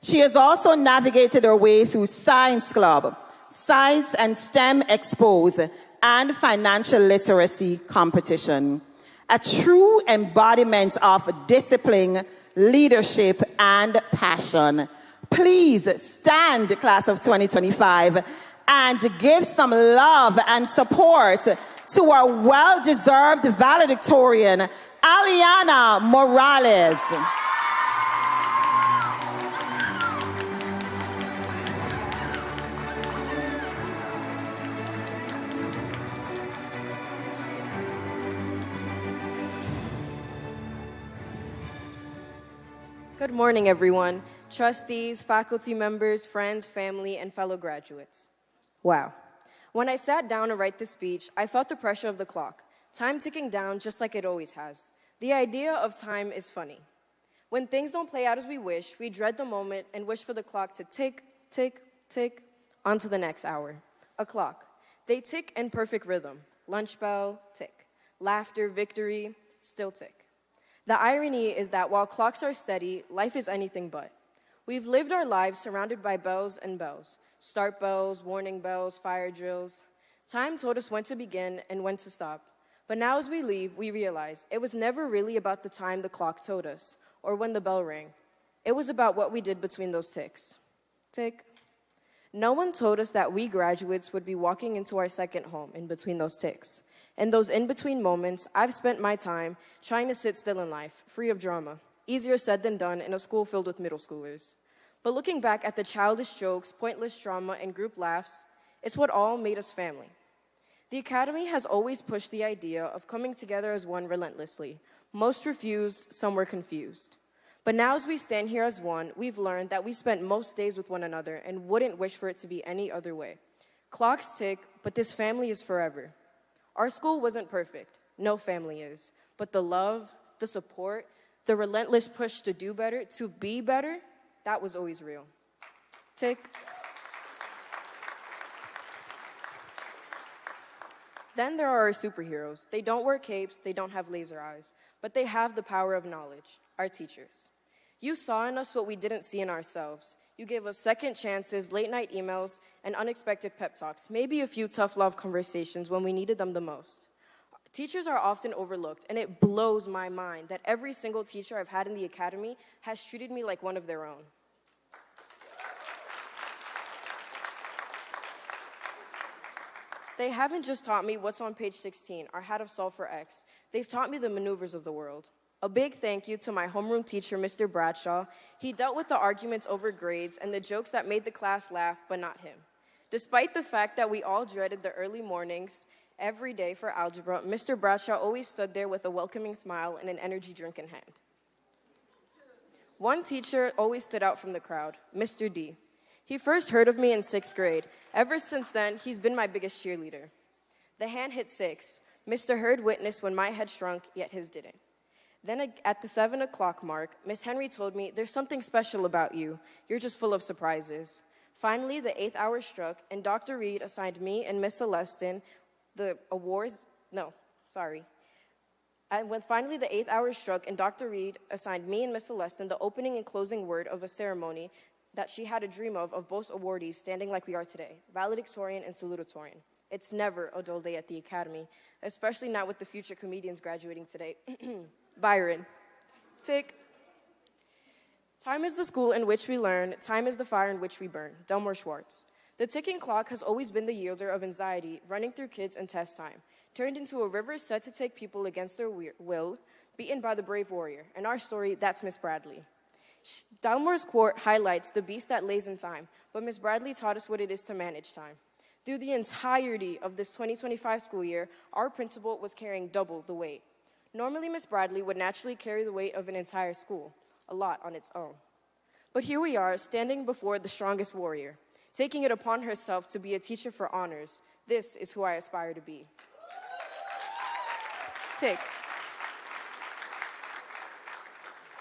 She has also navigated her way through Science Club, Science and STEM Expos, and financial literacy competition. A true embodiment of discipline, leadership, and passion. Please stand, class of 2025, and give some love and support to our well-deserved valedictorian, Aliana Morales. Good morning, everyone. Trustees, faculty members, friends, family, and fellow graduates. Wow. When I sat down to write this speech, I felt the pressure of the clock, time ticking down just like it always has. The idea of time is funny. When things don't play out as we wish, we dread the moment and wish for the clock to tick, tick, Tick. On to the next hour. A clock. They tick in perfect rhythm. Lunch bell, tick. Laughter, victory, still tick. The irony is that while clocks are steady, life is anything but. We've lived our lives surrounded by bells and bells. Start bells, warning bells, fire drills. Time told us when to begin and when to stop. But now as we leave, we realize it was never really about the time the clock told us or when the bell rang. It was about what we did between those ticks. Tick. No one told us that we graduates would be walking into our second home in between those ticks. In those in-between moments, I've spent my time trying to sit still in life, free of drama. Easier said than done in a school filled with middle schoolers. But looking back at the childish jokes, pointless drama, and group laughs, it's what all made us family. The Academy has always pushed the idea of coming together as one relentlessly. Most refused, some were confused. But now as we stand here as one, we've learned that we spent most days with one another and wouldn't wish for it to be any other way. Clocks tick, but this family is forever. Our school wasn't perfect. No family is. But the love, the support, the relentless push to do better, to be better, that was always real. Tick. Then there are our superheroes. They don't wear capes, they don't have laser eyes, but they have the power of knowledge, our teachers. You saw in us what we didn't see in ourselves. You gave us second chances, late night emails, and unexpected pep talks, maybe a few tough love conversations when we needed them the most. Teachers are often overlooked, and it blows my mind that every single teacher I've had in the Academy has treated me like one of their own. They haven't just taught me what's on page 16, or how to solve for X. They've taught me the maneuvers of the world. A big thank you to my homeroom teacher, Mr. Bradshaw. He dealt with the arguments over grades and the jokes that made the class laugh, but not him. Despite the fact that we all dreaded the early mornings every day for algebra, Mr. Bradshaw always stood there with a welcoming smile and an energy drink in hand. One teacher always stood out from the crowd, Mr. D. He first heard of me in 6th grade. Ever since then, he's been my biggest cheerleader. The hand hit 6. Mr. Hurd witnessed when my head shrunk, yet his didn't. Then at the 7 o'clock mark, Miss Henry told me, "There's something special about you. You're just full of surprises." Finally, the 8th hour struck, and Dr. Reed assigned me and Miss Celestin the awards, And when finally the 8th hour struck and Dr. Reed assigned me and Miss Celestin the opening and closing word of a ceremony that she had a dream of both awardees standing like we are today, Valedictorian and Salutatorian. It's never a dull day at the Academy, especially not with the future comedians graduating today. Byron. Tick. Time is the school in which we learn. Time is the fire in which we burn. Delmore Schwartz. The ticking clock has always been the yielder of anxiety running through kids and test time, turned into a river set to take people against their will, beaten by the brave warrior. In our story, that's Miss Bradley. Delmore's quote highlights the beast that lays in time, but Miss Bradley taught us what it is to manage time. Through the entirety of this 2025 school year, our principal was carrying double the weight. Normally, Miss Bradley would naturally carry the weight of an entire school, a lot on its own. But here we are, standing before the strongest warrior, taking it upon herself to be a teacher for honors. This is who I aspire to be. Tick.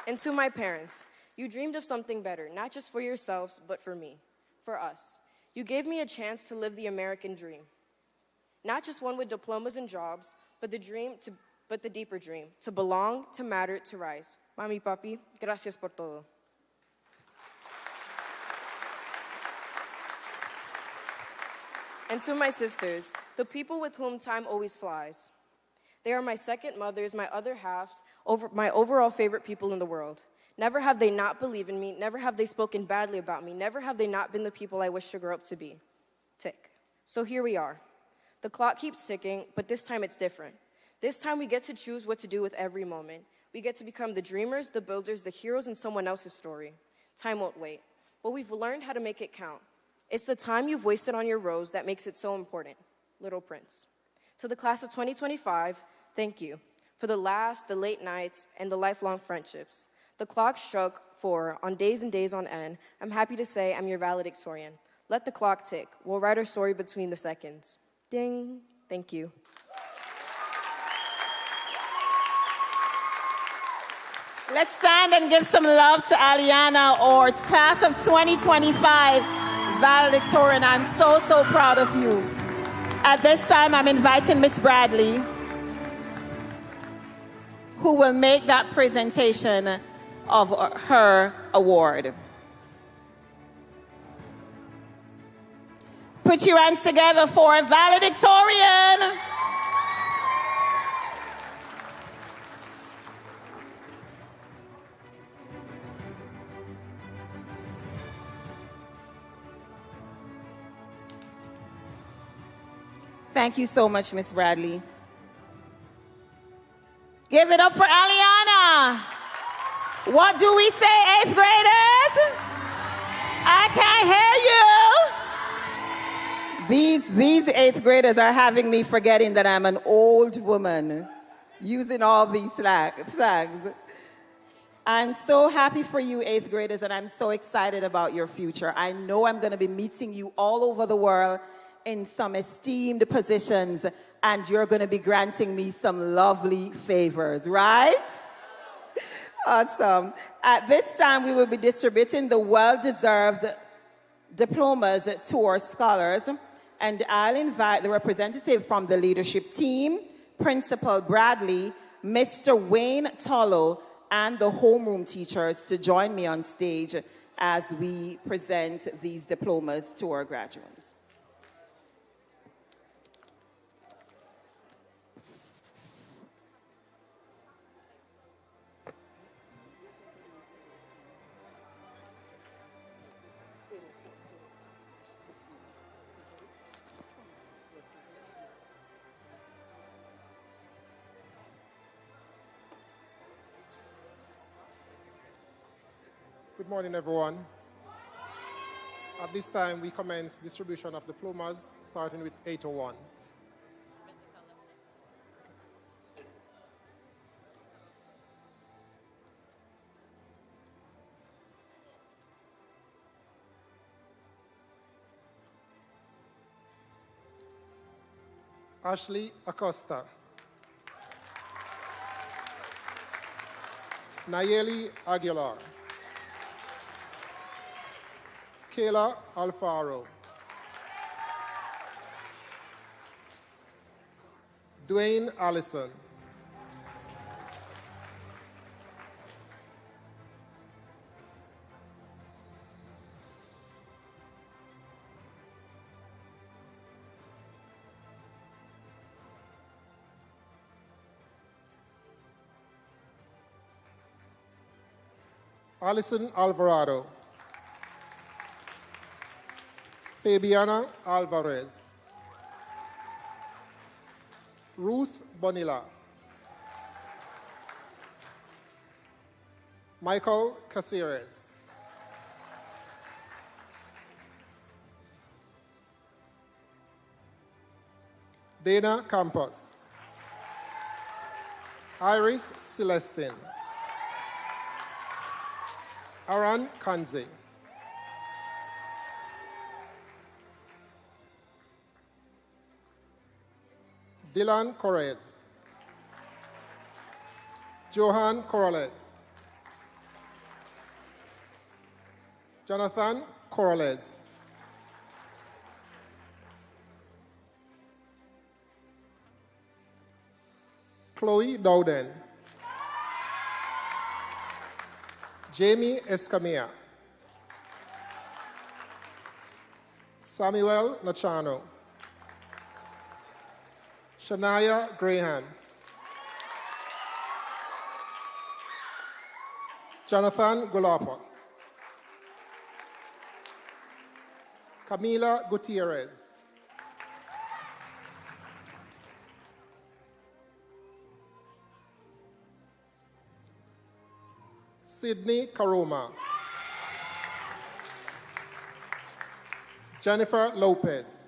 And to my parents, you dreamed of something better, not just for yourselves, but for me, for us. You gave me a chance to live the American dream. Not just one with diplomas and jobs, but the deeper dream, to belong, to matter, to rise. Mami, papi, gracias por todo. And to my sisters, the people with whom time always flies. They are my second mothers, my other halves, my overall favorite people in the world. Never have they not believed in me, never have they spoken badly about me, never have they not been the people I wish to grow up to be. Tick. So here we are. The clock keeps ticking, but this time it's different. This time we get to choose what to do with every moment. We get to become the dreamers, the builders, the heroes in someone else's story. Time won't wait, but we've learned how to make it count. It's the time you've wasted on your rose that makes it so important. Little Prince. To the class of 2025, thank you for the laughs, the late nights, and the lifelong friendships. The clock struck 4 on days and days on end. I'm happy to say I'm your valedictorian. Let the clock tick. We'll write our story between the seconds. Ding. Thank you. Let's stand and give some love to Aliana, or class of 2025 Valedictorian, I'm so, so proud of you. At this time, I'm inviting Miss Bradley, who will make that presentation of her award. Put your hands together for Valedictorian. Thank you so much, Miss Bradley. Give it up for Aliana. What do we say, 8th graders? I can't hear you. These 8th graders are having me forgetting that I'm an old woman using all these slangs. I'm so happy for you, 8th graders, and I'm so excited about your future. I know I'm going to be meeting you all over the world in some esteemed positions, and you're going to be granting me some lovely favors, right? Awesome. At this time, we will be distributing the well-deserved diplomas to our scholars, and I'll invite the representative from the leadership team, Principal Bradley, Mr. Wayne Tollo, and the homeroom teachers to join me on stage as we present these diplomas to our graduates. Good morning, everyone. At this time, we commence distribution of diplomas, starting with 801. Ashley Acosta. Nayeli Aguilar. Kayla Alfaro. Dwayne Allison. Alison Alvarado. Fabiana Alvarez. Ruth Bonilla. Michael Caceres. Dana Campos. Iris Celestine. Aaron Kanze. Dylan Correz. Johan Corrales. Jonathan Corrales. Chloe Dowden. Jamie Escamilla. Samuel Nachano. Shania Graham. Jonathan Gulapa. Camila Gutierrez. Sydney Karoma. Jennifer Lopez.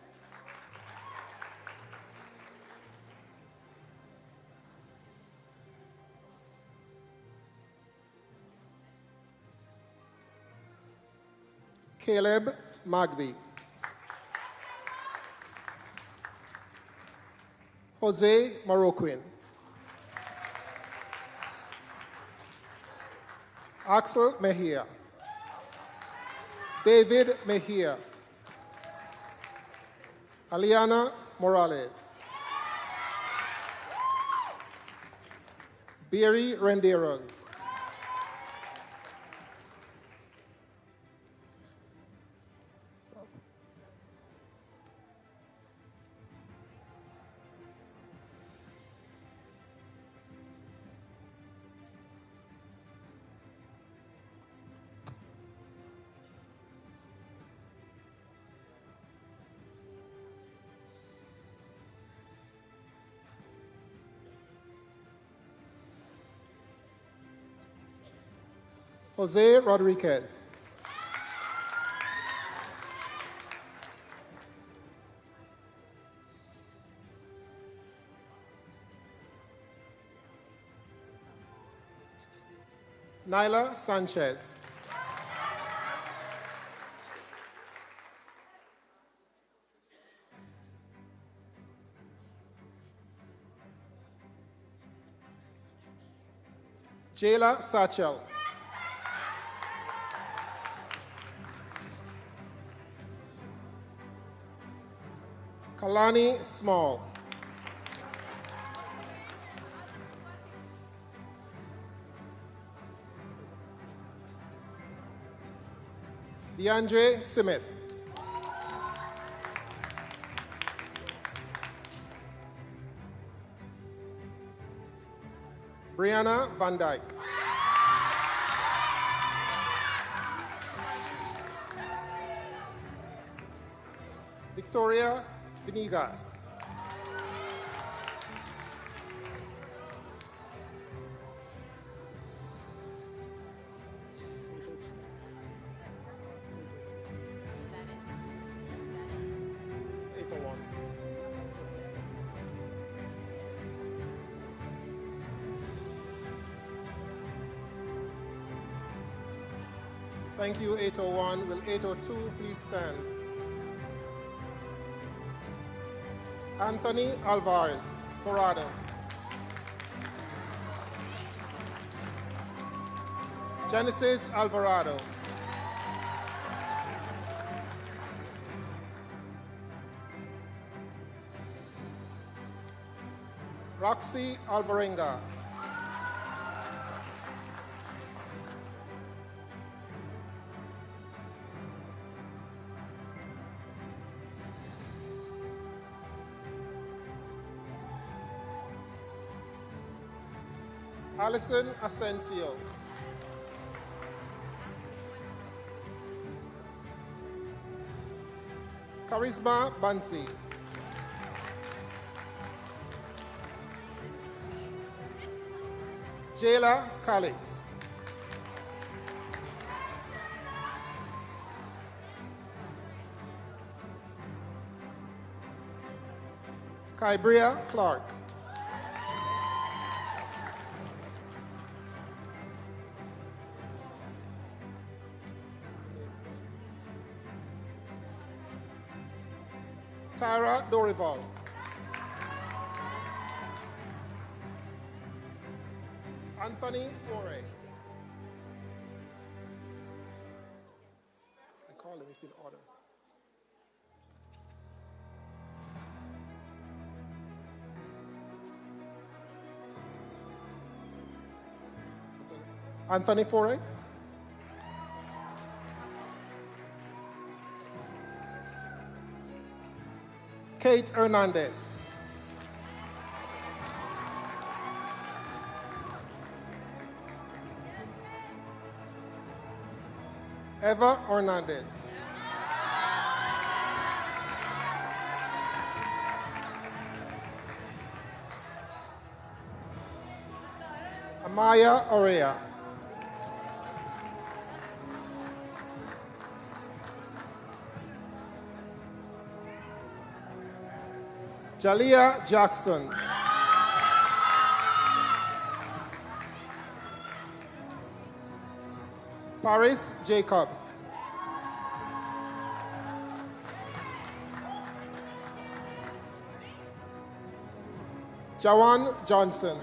Caleb Magby. Jose Maroquin. Axel Mejia. David Mejia. Aliana Morales. Berry Renderos. Jose Rodriguez. Nyla Sanchez. Jayla Satchel. Kalani Small. DeAndre Smith. Brianna Van Dyke. Victoria Vinigas. Thank you, 801. Will 802 please stand? Anthony Alvarez, Corrado. Genesis Alvarado. Roxy Alvarenga. Alison Asensio. Charisma Bansi. Jayla Calix. Kybria Clark. Tyra Dorival. Anthony Moray. I call him, it's in order. Anthony Foray. Kate Hernandez. Eva Hernandez. Amaya Orea. Jalia Jackson. Paris Jacobs. Jawan Johnson.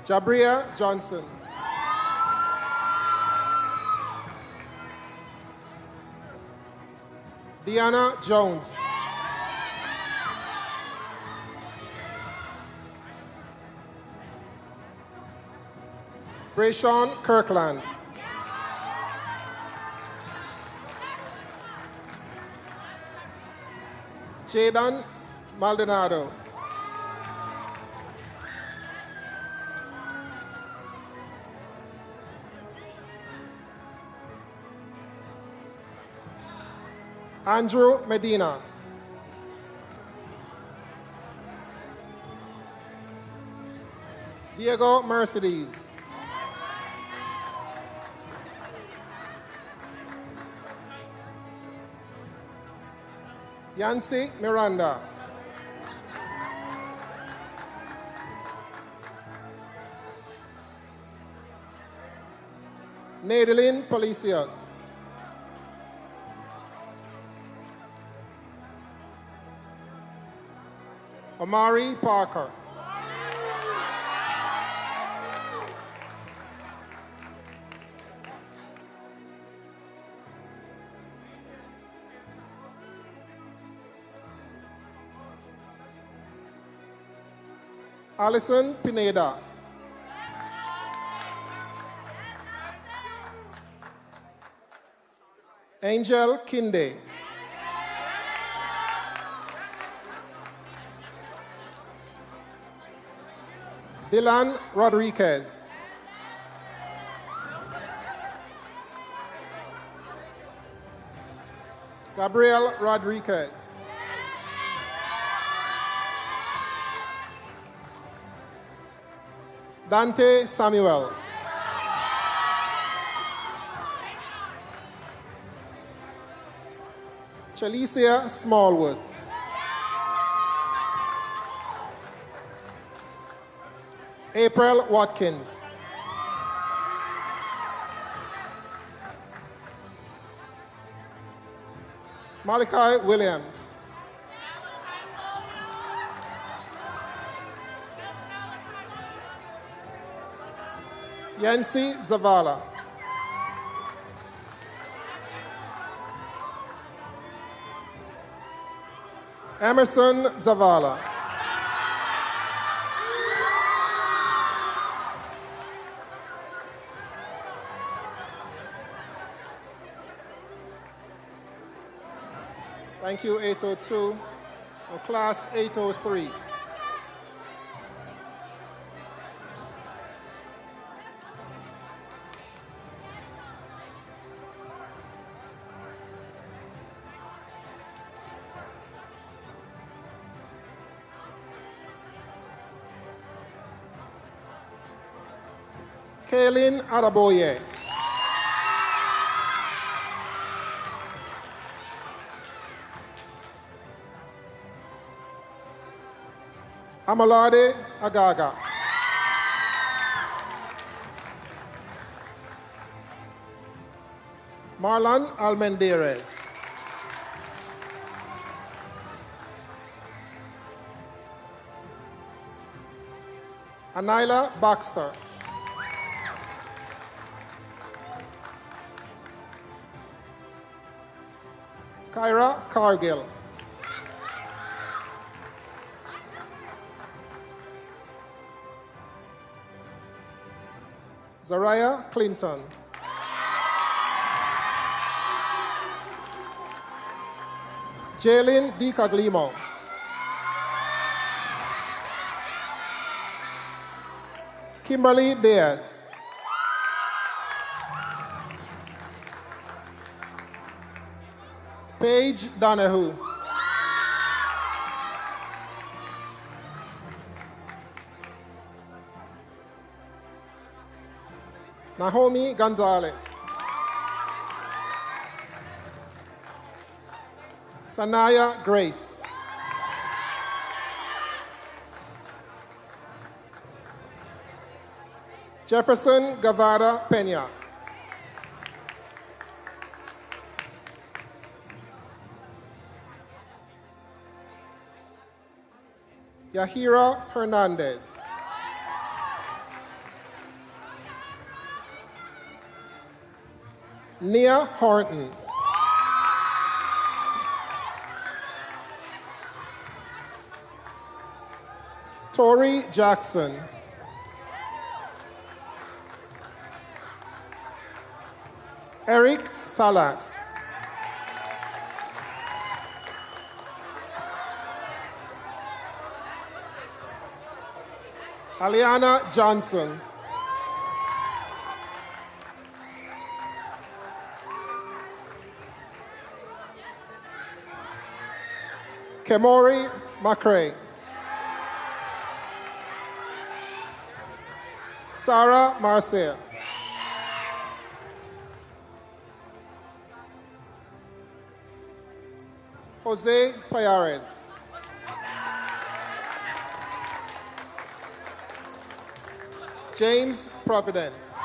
Jabria Johnson. Deanna Jones. Brayshawn Kirkland. Jaden Maldonado. Andrew Medina. Diego Mercedes. Yancy Miranda. Nadeline Policios. Amari Parker. Alison Pineda. Angel Kinde. Dylan Rodriguez. Gabriel Rodriguez. Dante Samuels. Chalicia Smallwood. April Watkins. Malachi Williams. Yancy Zavala. Emerson Zavala. Thank you, 802. Now, class 803. Kaylin Araboye. Amalade Agaga. Marlon Almendarez. Anila Baxter. Kyra Cargill. Zariah Clinton. Jalen DiCaglimo. Kimberly Diaz. Paige Donahue. Naomi Gonzalez. Sanaya Grace. Jefferson Guevara Pena. Yahira Hernandez. Nia Horton. Tori Jackson. Eric Salas. Aliana Johnson. Kemori McRae. Sarah Marcia. Jose Payares. James Providence.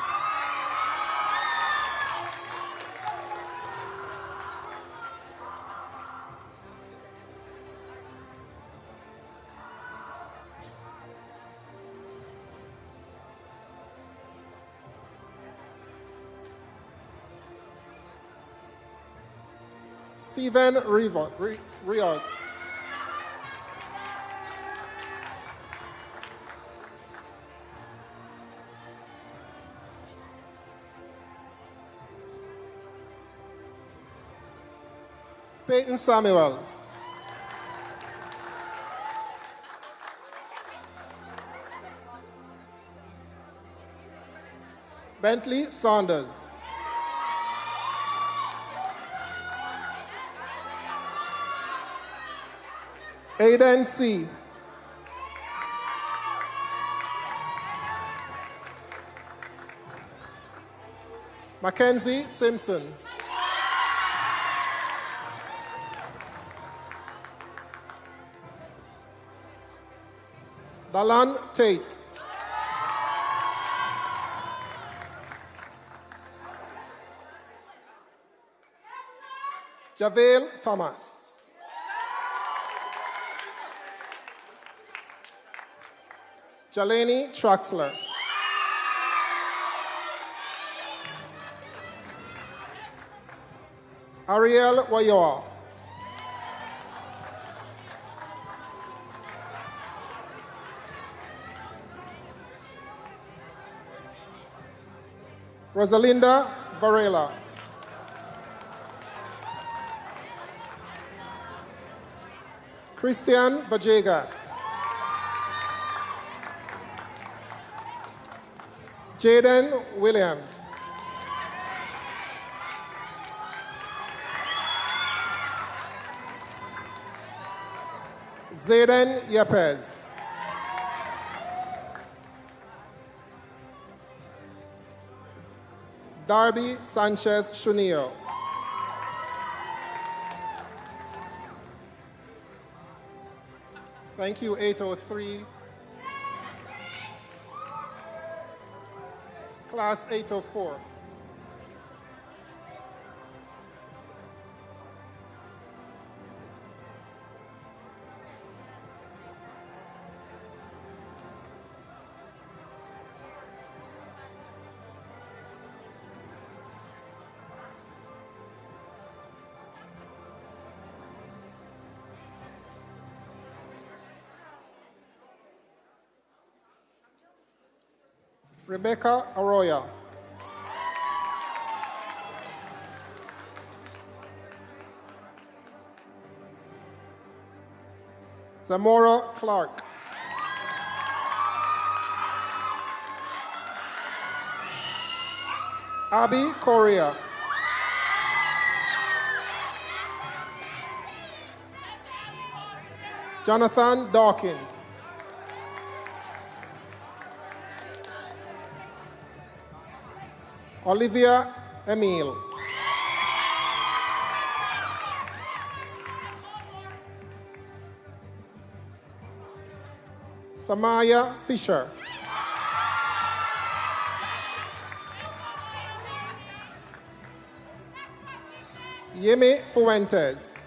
Stephen Rios. Peyton Samuels. Bentley Saunders. Aiden C. Mackenzie Simpson. Dalan Tate. Javel Thomas. Jalani Traxler. Ariel Wayoa. Rosalinda Varela. Christian Vajegas. Jaden Williams. Zayden Yepes. Darby Sanchez Shunio. Thank you, 803. Class 804. Rebecca Arroyo. Zamora Clark. Abby Correa. Jonathan Dawkins. Olivia Emile. Samaya Fisher. Yemi Fuentes.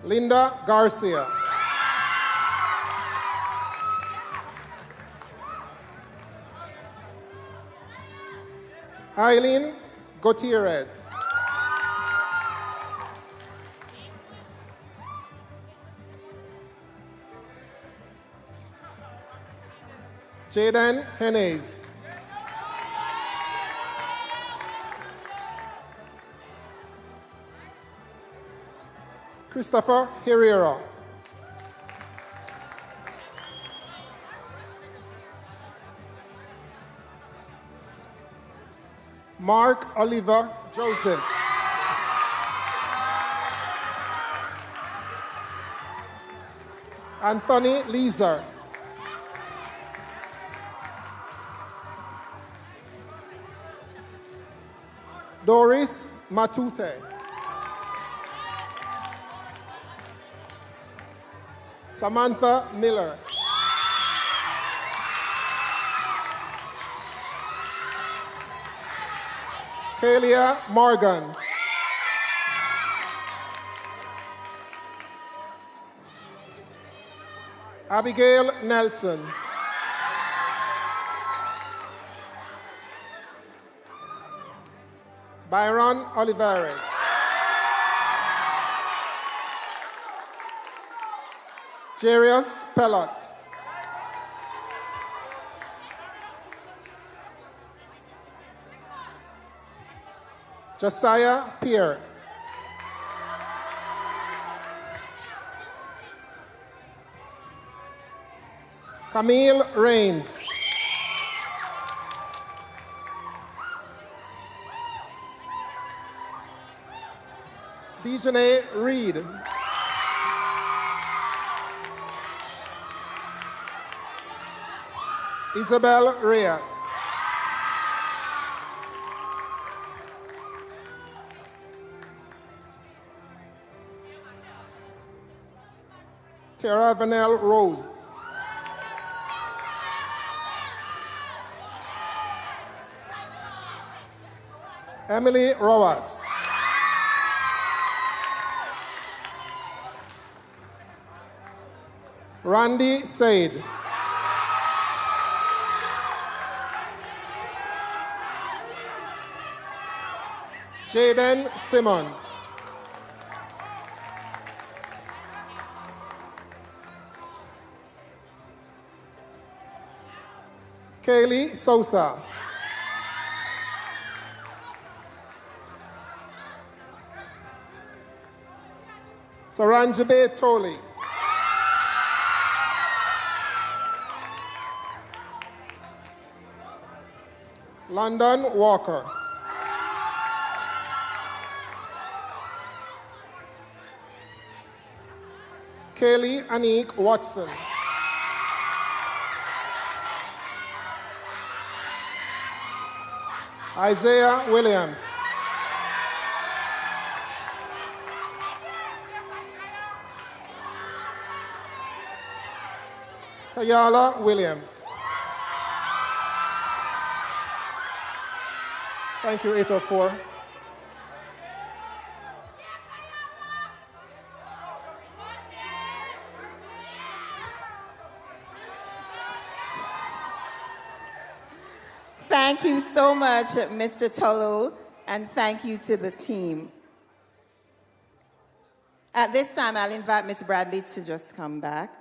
Linda Garcia. Eileen Gutierrez. Jaden Hennes. Christopher Herrera. Mark Oliver Joseph. Anthony Leeser. Doris Matute. Samantha Miller. Kalia Morgan. Abigail Nelson. Byron Olivares. Jarius Pellot. Josiah Pierre. Camille Rains. Dejanay Reed. Isabel Reyes. Tara Vanell Rose. Emily Roas. Randy Said. Jaden Simmons. Kaylee Sosa. Saranjabe Toli. London Walker. Kaylee Anik Watson. Isaiah Williams. Kayala Williams. Thank you, 804. Thank you so much, Mr. Tolu, and thank you to the team. At this time, I'll invite Ms. Bradley to just come back.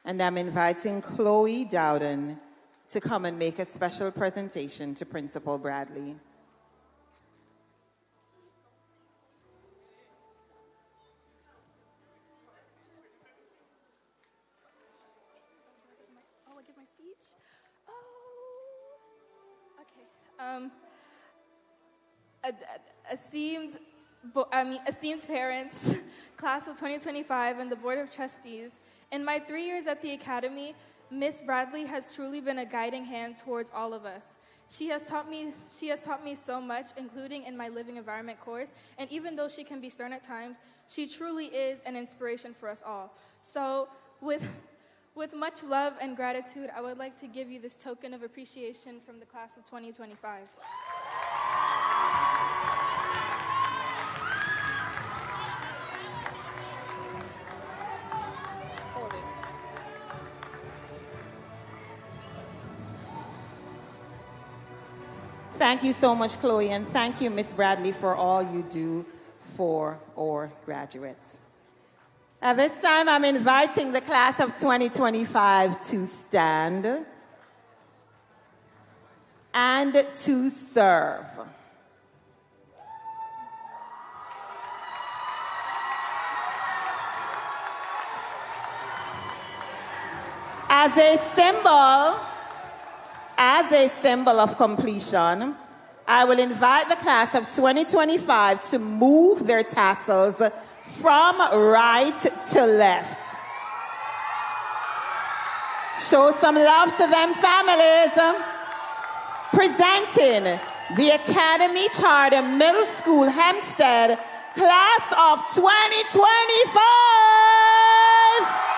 And I'm inviting Chloe Dowden to come and make a special presentation to Principal Bradley. Oh, I give my speech? Okay. Esteemed parents, class of 2025, and the Board of Trustees, in my 3 years at the Academy, Miss Bradley has truly been a guiding hand towards all of us. She has taught me so much, including in my living environment course, and even though she can be stern at times, she truly is an inspiration for us all. So with much love and gratitude, I would like to give you this token of appreciation from the class of 2025. Thank you so much, Chloe, and thank you, Ms. Bradley, for all you do for our graduates. At this time, I'm inviting the class of 2025 to stand and to serve. As a symbol of completion, I will invite the class of 2025 to move their tassels from right to left. Show some love to them, families. Presenting the Academy Charter Middle School Hempstead class of 2025.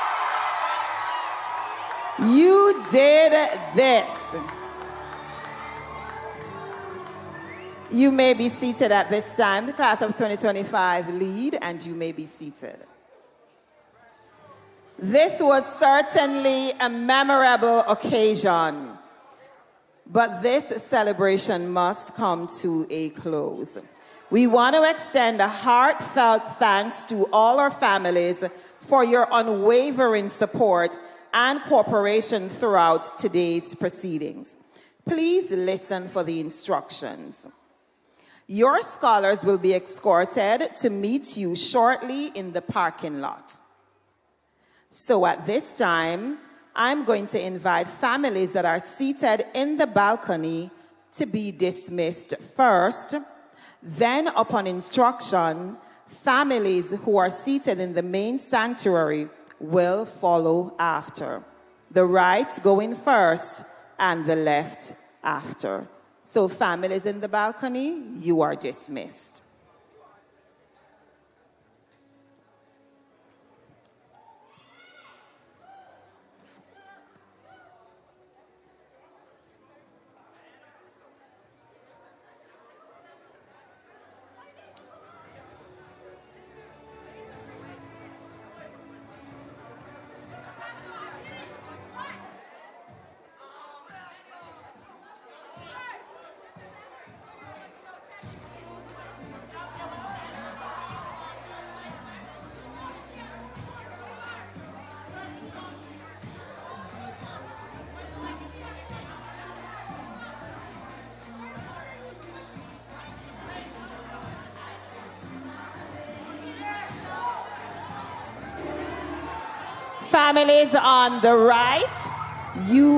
You did this. You may be seated at this time. The class of 2025 lead, and you may be seated. This was certainly a memorable occasion, but this celebration must come to a close. We want to extend a heartfelt thanks to all our families for your unwavering support and cooperation throughout today's proceedings. Please listen for the instructions. Your scholars will be escorted to meet you shortly in the parking lot. So at this time, I'm going to invite families that are seated in the balcony to be dismissed first. Then, upon instruction, families who are seated in the main sanctuary will follow after. The right going first and the left after. So families in the balcony, you are dismissed. Families on the right, you